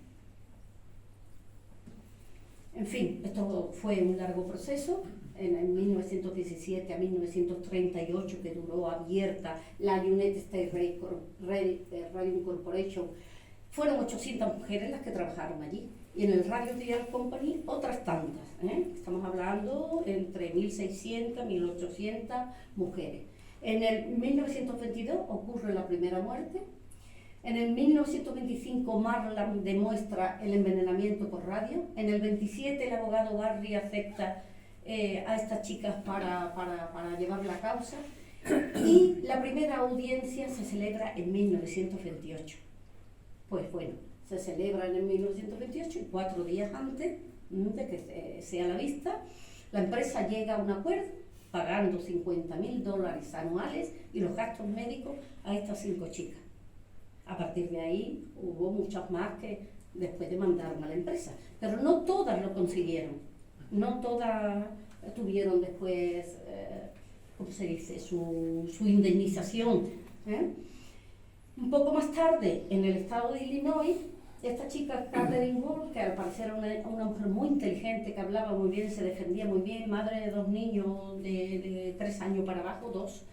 En fin, esto fue un largo proceso. En 1917 a 1938, que duró abierta la United States Radio Corporation, fueron 800 mujeres las que trabajaron allí. Y en el Radio Dial Company otras tantas. Estamos hablando entre 1.600 y 1.800 mujeres. En el 1922 ocurre la primera muerte. En el 1925 Marland demuestra el envenenamiento por radio. En el 27 el abogado Barry acepta a estas chicas para llevar la causa. Y la primera audiencia se celebra en 1928. Pues bueno, se celebra en el 1928 y 4 días antes de que sea la vista, la empresa llega a un acuerdo pagando $50.000 anuales y los gastos médicos a estas 5 chicas. A partir de ahí hubo muchas más que después demandaron a la empresa, pero no todas lo consiguieron, no todas tuvieron después, ¿cómo se dice?, su indemnización. Un poco más tarde, en el estado de Illinois, esta chica, Catherine Wall, que al parecer era una mujer muy inteligente, que hablaba muy bien, se defendía muy bien, madre de 2 niños de 3 años para abajo, 2,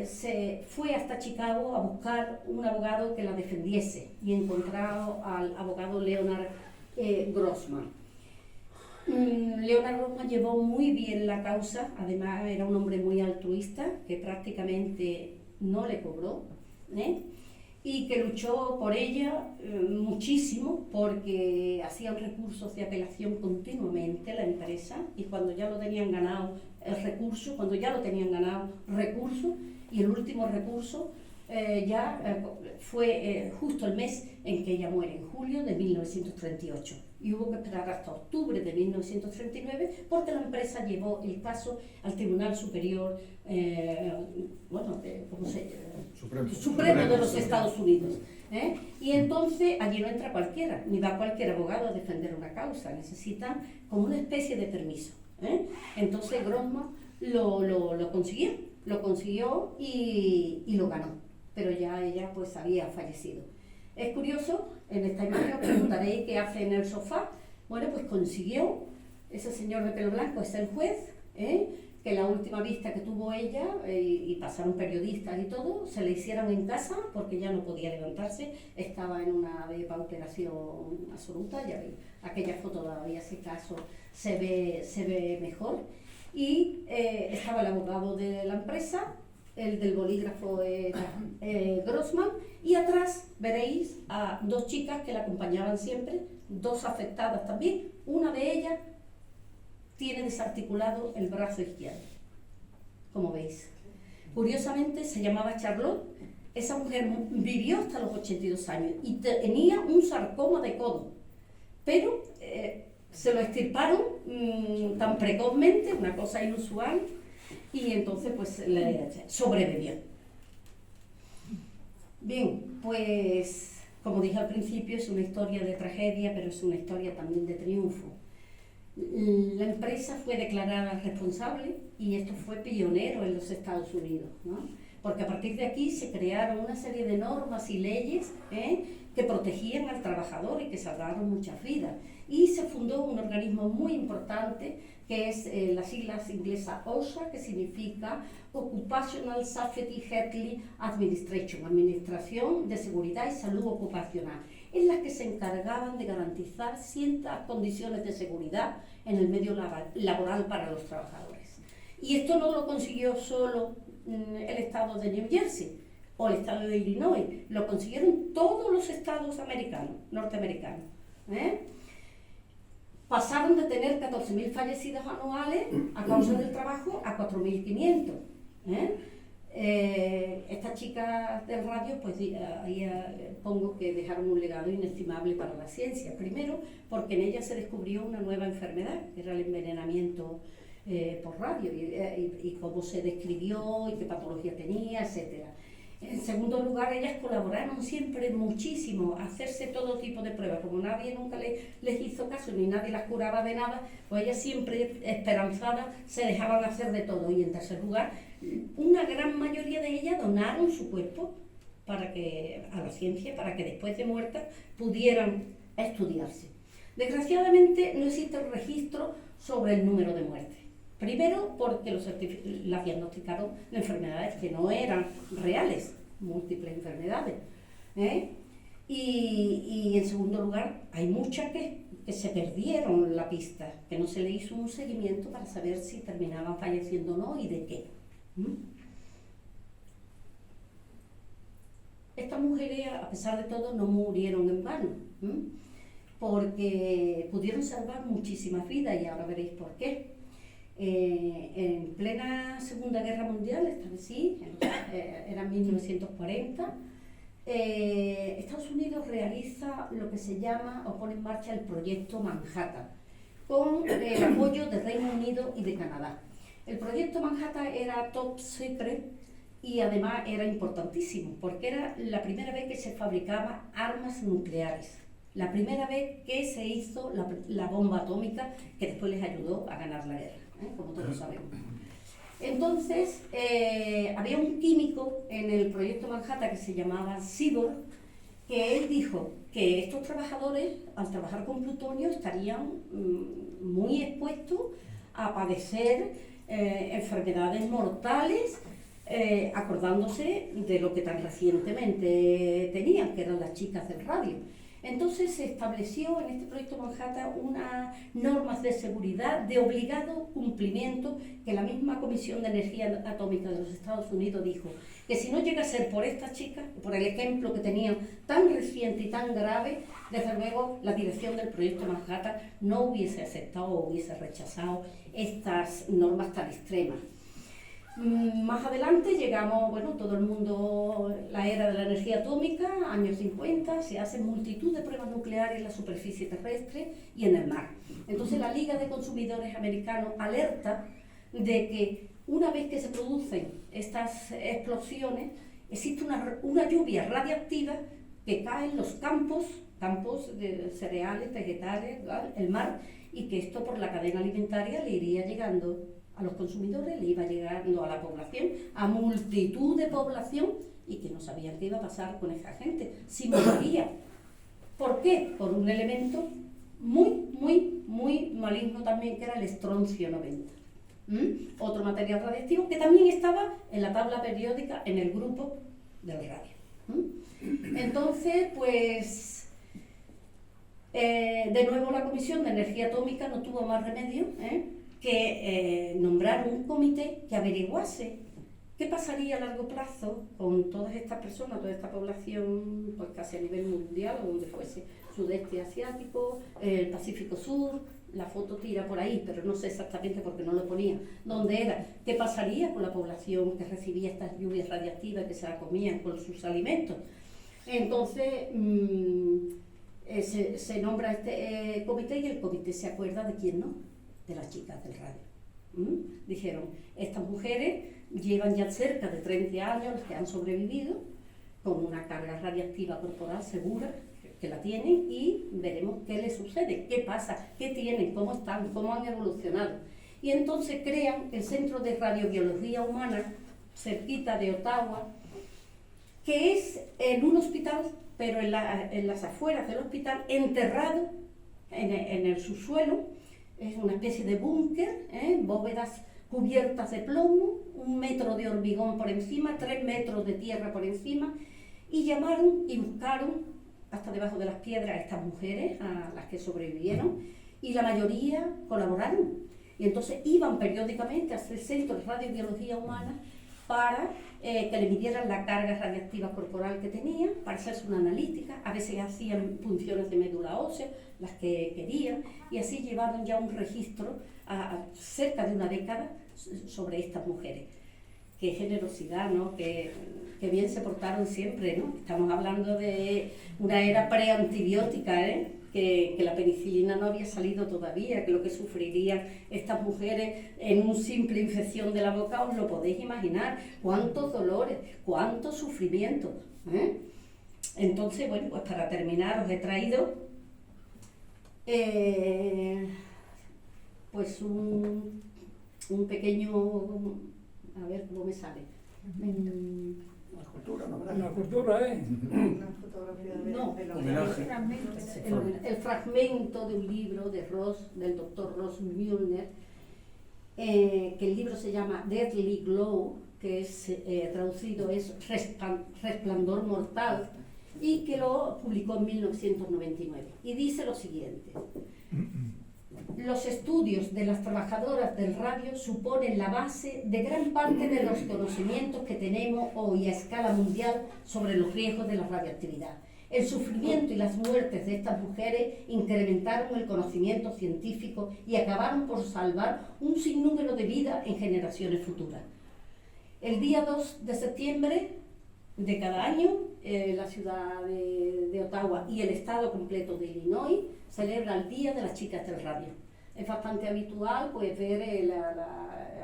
se fue hasta Chicago a buscar un abogado que la defendiese y encontró al abogado Leonard Grossman. Leonard Grossman llevó muy bien la causa, además era un hombre muy altruista, que prácticamente no le cobró, y que luchó por ella muchísimo, porque hacían recursos de apelación continuamente la empresa, y cuando ya lo tenían ganado el recurso, y el último recurso fue justo el mes en que ella muere, en julio de 1938, y hubo que esperar hasta octubre de 1939 porque la empresa llevó el caso al Tribunal Superior Supremo de los Estados Unidos. Y entonces allí no entra cualquiera, ni va cualquier abogado a defender una causa, necesitan como una especie de permiso. Entonces Grossman lo consiguió y lo ganó, pero ya ella pues había fallecido. Es curioso, en esta imagen os preguntaréis qué hace en el sofá. Bueno, pues consiguió, ese señor de pelo blanco es el juez, que la última vista que tuvo ella, y pasaron periodistas y todo, se le hicieron en casa porque ya no podía levantarse, estaba en una depauperación absoluta, ya veis, aquella foto todavía, si acaso, se ve mejor, y estaba el abogado de la empresa, el del bolígrafo era Grossman, y atrás veréis a 2 chicas que la acompañaban siempre, 2 afectadas también, una de ellas tiene desarticulado el brazo izquierdo, como veis. Curiosamente se llamaba Charlotte, esa mujer vivió hasta los 82 años y tenía un sarcoma de codo, pero se lo extirparon tan precozmente, una cosa inusual, y entonces pues sobrevivió. Bien, pues como dije al principio, es una historia de tragedia, pero es una historia también de triunfo. La empresa fue declarada responsable y esto fue pionero en los Estados Unidos, ¿no? Porque a partir de aquí se crearon una serie de normas y leyes que protegían al trabajador y que salvaron muchas vidas. Y se fundó un organismo muy importante que es las siglas inglesas OSHA, que significa Occupational Safety Health Administration, Administración de Seguridad y Salud Ocupacional, en las que se encargaban de garantizar ciertas condiciones de seguridad en el medio laboral para los trabajadores. Y esto no lo consiguió solo el estado de New Jersey o el estado de Illinois, lo consiguieron todos los estados norteamericanos. Pasaron de tener 14.000 fallecidos anuales a causa del trabajo a 4.500. Estas chicas del radio, pues ahí pongo que dejaron un legado inestimable para la ciencia. Primero, porque en ellas se descubrió una nueva enfermedad, que era el envenenamiento por radio, y cómo se describió, y qué patología tenía, etcétera. En segundo lugar, ellas colaboraron siempre muchísimo a hacerse todo tipo de pruebas. Como nadie nunca les hizo caso ni nadie las curaba de nada, pues ellas siempre esperanzadas se dejaban hacer de todo. Y en tercer lugar, una gran mayoría de ellas donaron su cuerpo a la ciencia para que después de muertas pudieran estudiarse. Desgraciadamente no existe un registro sobre el número de muertes. Primero porque las diagnosticaron de enfermedades que no eran reales, múltiples enfermedades. Y en segundo lugar, hay muchas que se perdieron la pista, que no se le hizo un seguimiento para saber si terminaban falleciendo o no y de qué. Estas mujeres, a pesar de todo, no murieron en vano, porque pudieron salvar muchísimas vidas y ahora veréis por qué. En plena Segunda Guerra Mundial, esta vez sí, era 1940, Estados Unidos realiza lo que se llama o pone en marcha el Proyecto Manhattan, con el apoyo de Reino Unido y de Canadá. El Proyecto Manhattan era top secret y además era importantísimo, porque era la primera vez que se fabricaban armas nucleares. La primera vez que se hizo la bomba atómica que después les ayudó a ganar la guerra, como todos sabemos. Entonces, había un químico en el proyecto Manhattan que se llamaba Seaborg, que él dijo que estos trabajadores, al trabajar con plutonio, estarían muy expuestos a padecer enfermedades mortales, acordándose de lo que tan recientemente tenían, que eran las chicas del radio. Entonces se estableció en este proyecto Manhattan unas normas de seguridad de obligado cumplimiento que la misma Comisión de Energía Atómica de los Estados Unidos dijo que si no llega a ser por estas chicas, por el ejemplo que tenían tan reciente y tan grave, desde luego la dirección del proyecto Manhattan no hubiese aceptado o hubiese rechazado estas normas tan extremas. Más adelante llegamos, bueno, todo el mundo, la era de la energía atómica, años 50, se hacen multitud de pruebas nucleares en la superficie terrestre y en el mar. Entonces la Liga de Consumidores Americanos alerta de que una vez que se producen estas explosiones, existe una lluvia radiactiva que cae en los campos de cereales, vegetales, el mar, y que esto por la cadena alimentaria le iría llegando a los consumidores, le iba llegando a la población, a multitud de población, y que no sabían qué iba a pasar con esa gente, si moriría. ¿Por qué? Por un elemento muy maligno también, que era el estroncio 90. Otro material radiactivo que también estaba en la tabla periódica en el grupo del radio. Entonces, pues, de nuevo la Comisión de Energía Atómica no tuvo más remedio que nombrar un comité que averiguase qué pasaría a largo plazo con todas estas personas, toda esta población, pues casi a nivel mundial o donde fuese, sudeste asiático, el Pacífico Sur. La foto tira por ahí, pero no sé exactamente porque no lo ponía dónde era. ¿Qué pasaría con la población que recibía estas lluvias radiactivas, que se la comían con sus alimentos? Entonces se nombra este comité, y el comité se acuerda de quién no, de las chicas del radio. Dijeron, estas mujeres llevan ya cerca de 30 años las que han sobrevivido, con una carga radiactiva corporal segura, que la tienen, y veremos qué les sucede, qué pasa, qué tienen, cómo están, cómo han evolucionado. Y entonces crean el Centro de Radiobiología Humana, cerquita de Ottawa, que es en un hospital, pero en las afueras del hospital, enterrado en el subsuelo. Es una especie de búnker, bóvedas cubiertas de plomo, 1 metro de hormigón por encima, 3 metros de tierra por encima, y llamaron y buscaron hasta debajo de las piedras a estas mujeres, a las que sobrevivieron, y la mayoría colaboraron. Y entonces iban periódicamente a hacer centro de radiobiología humana para que le midieran la carga radiactiva corporal que tenían, para hacerse una analítica. A veces hacían punciones de médula ósea, las que querían, y así llevaron ya un registro a cerca de una década sobre estas mujeres. qué generosidad, ¿no? Qué bien se portaron siempre, ¿no? Estamos hablando de una era preantibiótica, ¿eh? Que la penicilina no había salido todavía, que lo que sufrirían estas mujeres en una simple infección de la boca, os lo podéis imaginar, cuántos dolores, cuántos sufrimientos, ¿eh? Entonces, bueno, pues para terminar os he traído pues un pequeño, a ver cómo me sale. Una escultura, Una cultura, ¿eh? Una fotografía El fragmento de un libro del doctor Ross Mühlner, que el libro se llama Deadly Glow, que es traducido es Resplandor Mortal, y que lo publicó en 1999. Y dice lo siguiente: los estudios de las trabajadoras del radio suponen la base de gran parte de los conocimientos que tenemos hoy a escala mundial sobre los riesgos de la radioactividad. El sufrimiento y las muertes de estas mujeres incrementaron el conocimiento científico y acabaron por salvar un sinnúmero de vidas en generaciones futuras. El día 2 de septiembre de cada año, la ciudad de Ottawa y el estado completo de Illinois celebra el Día de las Chicas del Radio. Es bastante habitual pues ver,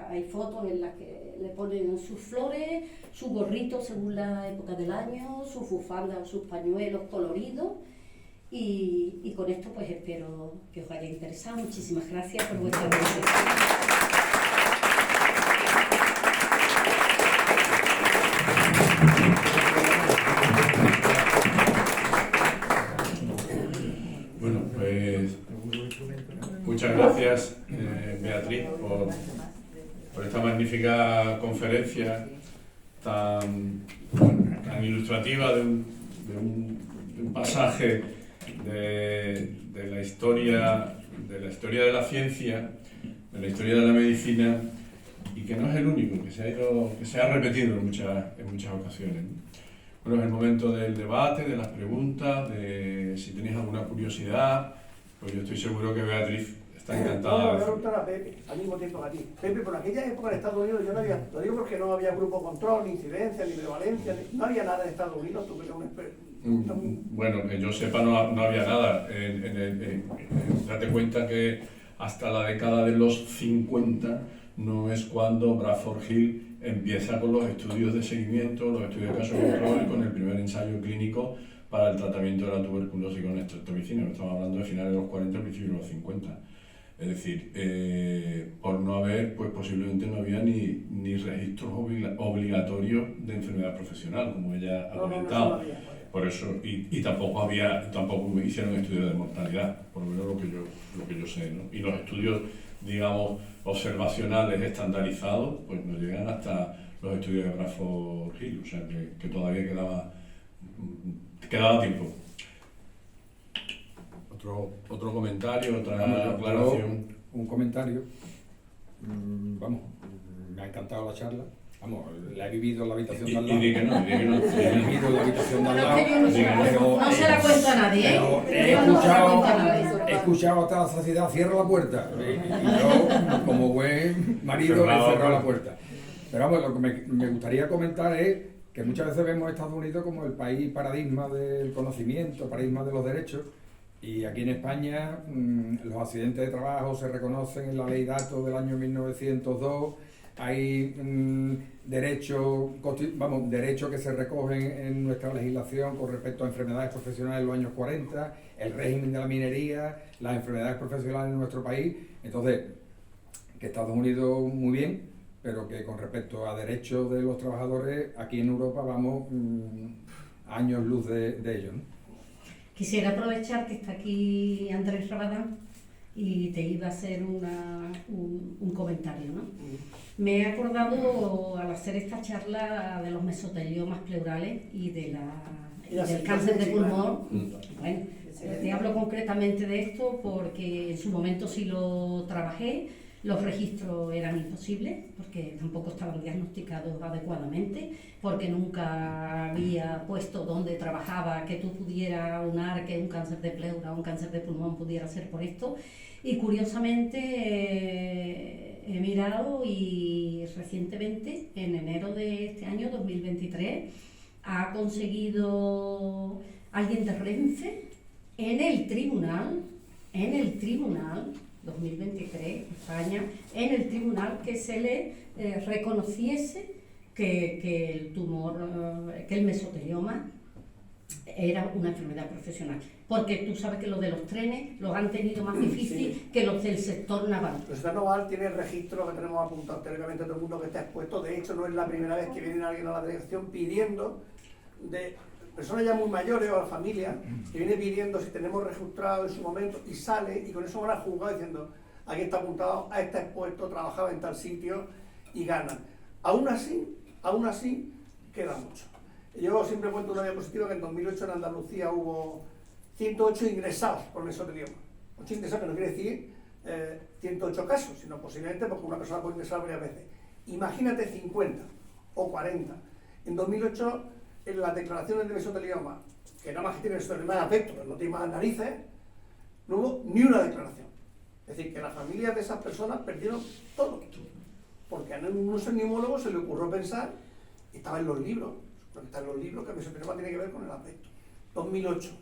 hay fotos en las que le ponen sus flores, sus gorritos según la época del año, sus bufandas o sus pañuelos coloridos. Y con esto pues espero que os haya interesado. Muchísimas gracias por vuestra atención. Bueno, pues muchas gracias, Beatriz, por esta magnífica conferencia tan ilustrativa de un pasaje de la historia de la ciencia, de la historia de la medicina, y que no es el único, que se ha repetido en muchas ocasiones, ¿no? Bueno, es el momento del debate, de las preguntas, de si tenéis alguna curiosidad, pues yo estoy seguro que Beatriz está encantada. No, voy a preguntar a Pepe, al mismo tiempo que a ti. Pepe, por aquella época en Estados Unidos yo no había, lo digo porque no había grupo control, ni incidencia, ni prevalencia, no había nada en Estados Unidos, tú que eres un experto. Bueno, que yo sepa no había nada. Date cuenta que hasta la década de los 50 no es cuando Bradford Hill empieza con los estudios de seguimiento, los estudios de caso control y con el primer ensayo clínico para el tratamiento de la tuberculosis con estreptomicina. Estamos hablando de finales de los 40, principios de los 50. Es decir, por no haber, pues posiblemente no había ni registros obligatorios de enfermedad profesional, como ella ha comentado. Por eso, y tampoco hicieron estudios de mortalidad, por lo menos lo que yo sé, ¿no? Y los estudios, digamos, observacionales estandarizados, pues nos llegan hasta los estudios de Bradford Hill, o sea que todavía quedaba tiempo. Otro comentario, otra aclaración. Un comentario. Vamos, me ha encantado la charla. Vamos, la he vivido en la habitación de al lado. Y di que no. La he vivido en la habitación de al lado. No se la cuento a nadie, ¿eh? He escuchado hasta la saciedad, cierra la puerta. Y yo, como buen marido, he cerrado la puerta. Pero vamos, lo que me gustaría comentar es que muchas veces vemos a Estados Unidos como el país paradigma del conocimiento, paradigma de los derechos. Y aquí en España los accidentes de trabajo se reconocen en la Ley Datos del año 1902. Hay derechos que se recogen en nuestra legislación con respecto a enfermedades profesionales en los años 40, el régimen de la minería, las enfermedades profesionales en nuestro país. Entonces, que Estados Unidos muy bien, pero que con respecto a derechos de los trabajadores, aquí en Europa vamos años luz de ellos, ¿no? Quisiera aprovechar que está aquí Andrés Rabadán y te iba a hacer un comentario, ¿no? Me he acordado al hacer esta charla de los mesoteliomas pleurales y del cáncer de pulmón. Bueno, te hablo concretamente de esto porque en su momento sí lo trabajé. Los registros eran imposibles porque tampoco estaban diagnosticados adecuadamente, porque nunca había puesto donde trabajaba que tú pudieras unar que un cáncer de pleura o un cáncer de pulmón pudiera ser por esto. Y curiosamente he mirado y recientemente, en enero de este año 2023, ha conseguido alguien de Renfe en el tribunal 2023, España, en el tribunal que se le reconociese que el tumor, que el mesotelioma era una enfermedad profesional. Porque tú sabes que los de los trenes los han tenido más difícil que los del sector naval. El sector naval tiene el registro que tenemos apuntado teóricamente todo el mundo que está expuesto. De hecho, no es la primera vez que viene alguien a la delegación pidiendo, de personas ya muy mayores o a la familia, que viene pidiendo si tenemos registrado en su momento y sale, y con eso van a juzgar diciendo, aquí está apuntado, a este expuesto, trabajaba en tal sitio y ganan. Aún así, queda mucho. Yo siempre cuento una diapositiva que en 2008 en Andalucía hubo 108 ingresados por mesotelioma. 8 ingresados, que no quiere decir 108 casos, sino posiblemente porque una persona puede ingresar varias veces. Imagínate 50 o 40. En 2008, en las declaraciones de mesotelioma, que nada más que tienen mesotelioma de aspecto, pero no tiene más narices, no hubo ni una declaración. Es decir, que las familias de esas personas perdieron todo. Porque a un neumólogo se le ocurrió pensar, y estaba en los libros, porque está en los libros, que el mesotelioma tiene que ver con el aspecto. 2008.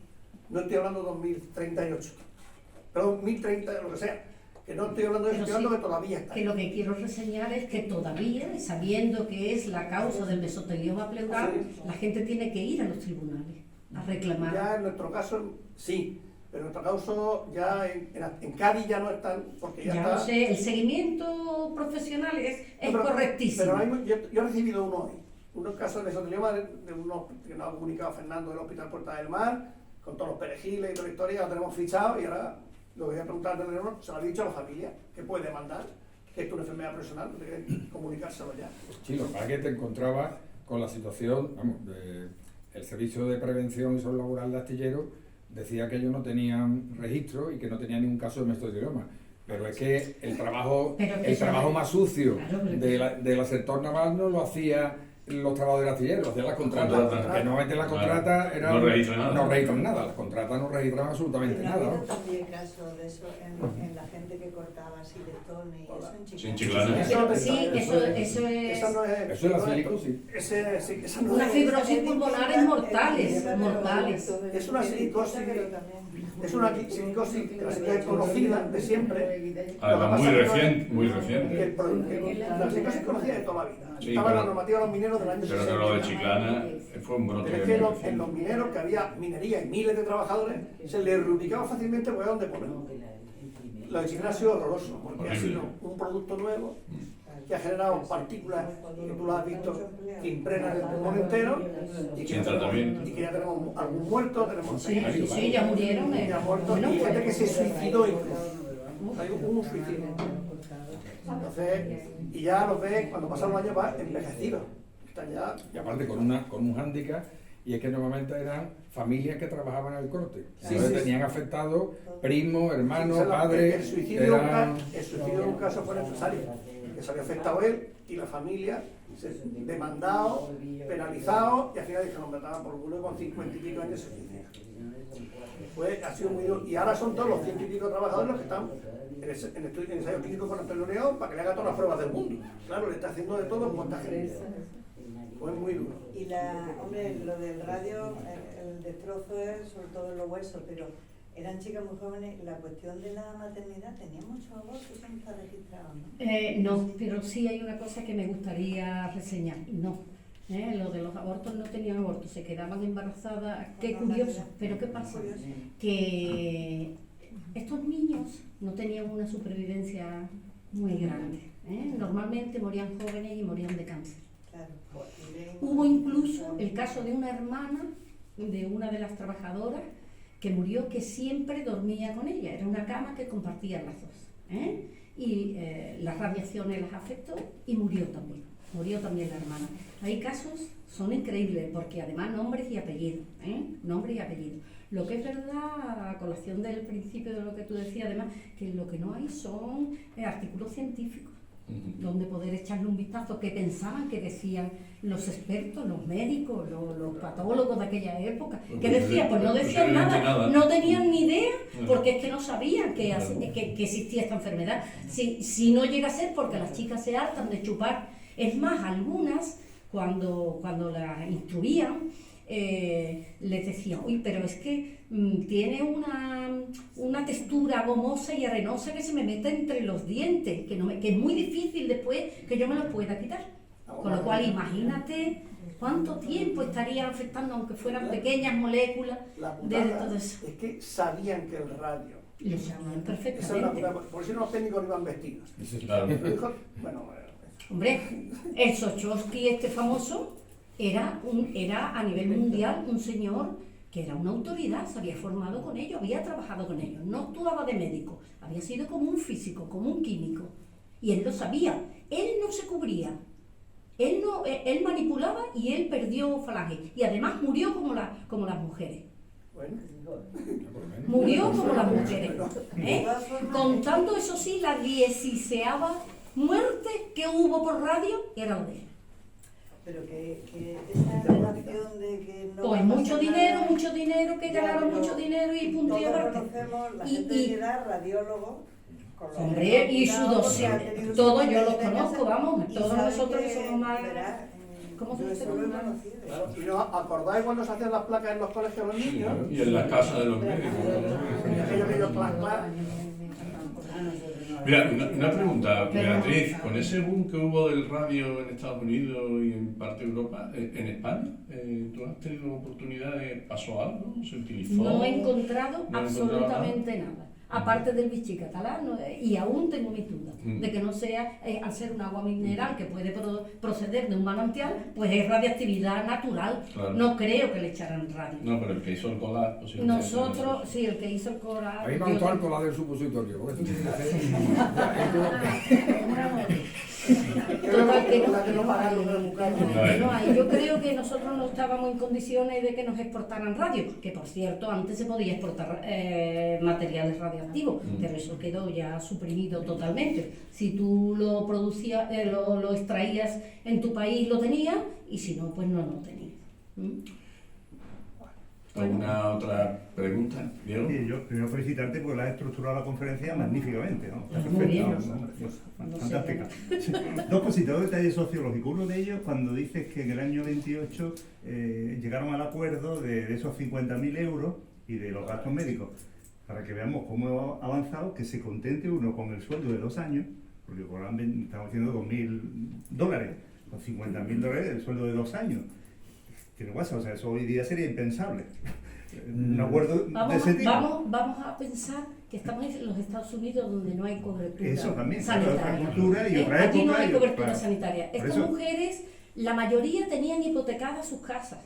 No estoy hablando de 2038, pero 2030, lo que sea, que no estoy hablando de eso, estoy hablando que todavía está. Que lo que quiero reseñar es que todavía, sabiendo que es la causa del mesotelioma pleural, la gente tiene que ir a los tribunales a reclamar. Ya en nuestro caso, sí, pero en nuestro caso ya en Cádiz ya no están, porque ya está... Lo sé, el seguimiento profesional es correctísimo. Pero yo he recibido uno hoy, unos casos de mesotelioma de uno que nos ha comunicado Fernando del Hospital Puerta del Mar, con todos los perejiles y toda la historia, lo tenemos fichado y ahora lo que voy a preguntar al teléfono, se lo ha dicho a la familia, que puede demandar, que esto es una enfermedad personal, no tiene que comunicárselo ya. Sí, lo que pasa es que te encontrabas con la situación, vamos, el Servicio de Prevención y Salud Laboral de Astilleros decía que ellos no tenían registro y que no tenían ningún caso de mesotelioma. Pero es que el trabajo más sucio del sector naval no lo hacía los trabajadores astilleros, hacían las contratas, que normalmente las contratas no registran nada, las contratas no registran absolutamente nada. ¿No también caso de eso en la gente que cortaba así de tono y eso en Chiclana? Sí, en Chiclana. Eso es... Eso es la silicosis. Esa no Una es... fibrosis pulmonares mortales. Es una silicosis, es una silicosis que es conocida de siempre. Además, muy reciente. La silicosis conocida de toda la vida. Sí, Estaba en la pero- normativa de los mineros del año 60. Pero que lo de Chiclana fue un brote. Pero es que en los mineros, que había minería y miles de trabajadores, se les reubicaba fácilmente pues, dónde poner. Lo de Chiclana ha sido horroroso, porque ha sido un producto nuevo que ha generado partículas que tú lo has visto que impregnan el pulmón entero y que, Sin tratamiento. y que ya tenemos algún muerto, tenemos Sí, ya murieron. ya muertos y gente que se suicidó incluso. Hay un suicidio. Entonces, y ya los ves cuando pasan los años va envejecidos. Están ya. Y aparte con un hándicap, y es que normalmente eran familias que trabajaban en el corte. Sí, Entonces sí, tenían afectados primos, hermanos, O sea, padres. el suicidio de un caso fue necesario, que se había afectado él y la familia, demandado, penalizado, y al final dijeron, me mataban por culo y con 50 y pico años se suicida. Ha sido muy duro. Y ahora son todos los 100 y pico trabajadores los que están en ensayo clínico con Antonio León para que le haga todas las pruebas del mundo. Claro, le está haciendo de todo en cuanta gente. Fue muy duro. Y hombre, lo del radio, el destrozo es sobre todo en los huesos, pero eran chicas muy jóvenes. La cuestión de la maternidad, ¿tenía muchos abortos? Eso no está registrado, ¿no? No, pero sí hay una cosa que me gustaría reseñar. No, lo de los abortos no tenían abortos, se quedaban embarazadas. Qué curioso, pero ¿qué pasa? Que estos niños no tenían una supervivencia muy grande. Normalmente morían jóvenes y morían de cáncer. Claro. Hubo incluso el caso de una hermana de una de las trabajadoras que murió, que siempre dormía con ella, era una cama que compartían las dos, y las radiaciones las afectó y murió también la hermana. Hay casos, son increíbles, porque además nombres y apellidos, nombres y apellidos. Lo que es verdad, a colación del principio de lo que tú decías, además, que lo que no hay son artículos científicos donde poder echarle un vistazo, que pensaban, que decían los expertos, los médicos, los patólogos de aquella época, que decían, pues no decían nada, no tenían ni idea, porque es que no sabían que existía esta enfermedad. Si no llega a ser porque las chicas se hartan de chupar. Es más, algunas, cuando las instruían, les decían, uy, pero es que tiene una textura gomosa y arenosa que se me mete entre los dientes, que es muy difícil después que yo me los pueda quitar. Con lo cual, imagínate cuánto tiempo estaría afectando, aunque fueran pequeñas moléculas de todo eso. Es que sabían que el radio... Lo sabían perfectamente. Esa es la, por si no, los técnicos no iban vestidos. Claro. Bueno, Hombre, el Sochowski este famoso era a nivel mundial un señor que era una autoridad, se había formado con ellos, había trabajado con ellos, no actuaba de médico, había sido como un físico, como un químico, y él lo sabía, él no se cubría, él manipulaba y él perdió falange, y además murió como las mujeres. bueno. Murió como las mujeres, contando eso sí, la 16ª muerte que hubo por radio era la de él. Pero que esa relación de que no... Pues mucho dinero, que ganaron mucho dinero y punto y todos aparte. conocemos la gente de edad, radiólogos, con los Hombre, y su dossier, que han tenido todos su yo los vida en conozco, casa, vamos, y todos saben nosotros que somos más... verás, ¿Cómo se yo dice? eso lo he conocido. Claro, ¿y no acordáis cuando se hacían las placas en los colegios de los niños? Y en la casa de los médicos. Aquello clac, clac. Mira, una pregunta, Beatriz, con ese boom que hubo del radio en Estados Unidos y en parte de Europa, ¿en España tú has tenido oportunidad de, pasó algo? ¿Se utilizó? No he encontrado No he absolutamente nada. Aparte del bichí catalán, y aún tengo mis dudas de que no sea, al ser un agua mineral que puede proceder de un manantial, pues es radiactividad natural. Claro. No creo que le echaran radio. No, pero el que hizo el colar, posiblemente. Nosotros, sí, el que hizo el coral... A mí me gustó el colar del supositorio. Porque esto tiene que Total, que no. La que no pagaron el bucal. No hay. Yo creo que nosotros no estábamos en condiciones de que nos exportaran radio, que por cierto antes se podía exportar materiales radioactivos, pero eso quedó ya suprimido totalmente. Si tú lo producías, lo extraías en tu país, lo tenías, y si no, pues no lo tenías. ¿Alguna otra pregunta, Diego? Sí, yo primero felicitarte porque la has estructurado la conferencia magníficamente, ¿no? Está Muy bien. Fantástica. Dos cositas, dos detalles sociológicos. Uno de ellos, cuando dices que en el año 28 llegaron al acuerdo de esos 50.000 euros y de los gastos médicos, para que veamos cómo ha avanzado, que se contente uno con el sueldo de 2 años, porque estamos diciendo $2.000, con $50.000 el sueldo de 2 años. Tiene WhatsApp, o sea, eso hoy día sería impensable. Un acuerdo de ese tipo. Vamos a pensar que estamos en los Estados Unidos donde no hay cobertura Eso también, sanitaria. otra cultura y otra Aquí no época. hay cobertura claro. sanitaria. Por Estas eso- mujeres, la mayoría tenían hipotecadas sus casas.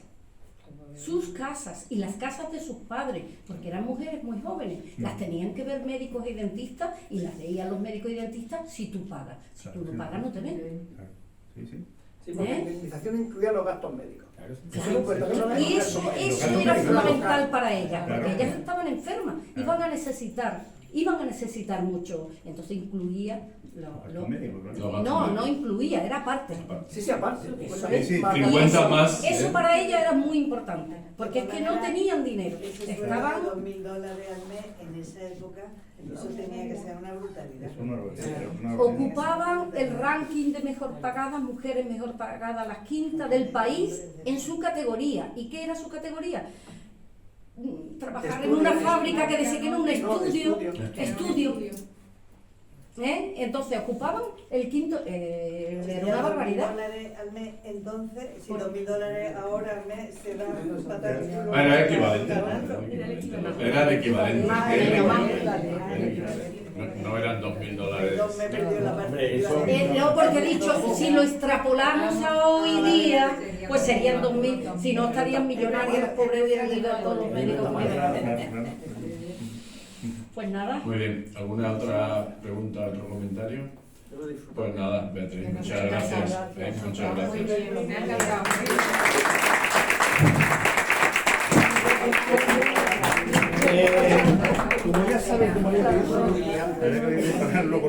Y las casas de sus padres, porque eran mujeres muy jóvenes, las tenían que ver médicos y dentistas, y las veían los médicos y dentistas si tú pagas. Si tú no pagas, no te ven. Claro. Sí, sí. Sí, porque la indemnización incluía los gastos médicos. Claro. Y eso era fundamental para ellas, porque Claro. ellas estaban enfermas, iban a necesitar mucho. Entonces incluía Gastos médicos, claro. no incluía, era parte. Sí, aparte. Sí, sí. 50 más. Eso para ellas era muy importante, porque es que no tenían dinero. Ese sueldo Estaban de $2.000 al mes en esa época, eso tenía que ser una brutalidad. Es una barbaridad. ocupaban el ranking de mejor pagadas, mujeres mejor pagadas, las quintas del país en su categoría. ¿Y qué era su categoría? Trabajar en una fábrica que decía que era un estudio. Entonces ocupaban el quinto, era una barbaridad. $2.000 al mes, entonces, si $2.000 ahora al mes se da Era equivalente. Era el equivalente. No eran $2.000. Me perdió la parte. No, porque he dicho, si lo extrapolamos a hoy día, pues serían 2.000, si no estarían millonarios, los pobres hubieran ido a todos los médicos. Pues nada. Muy bien, ¿alguna otra pregunta, otro comentario? Pues nada, Beatriz, muchas gracias. Muchas gracias. Me ha encantado. Como ya sabes, como ya te he dicho, Habría que pagarlo con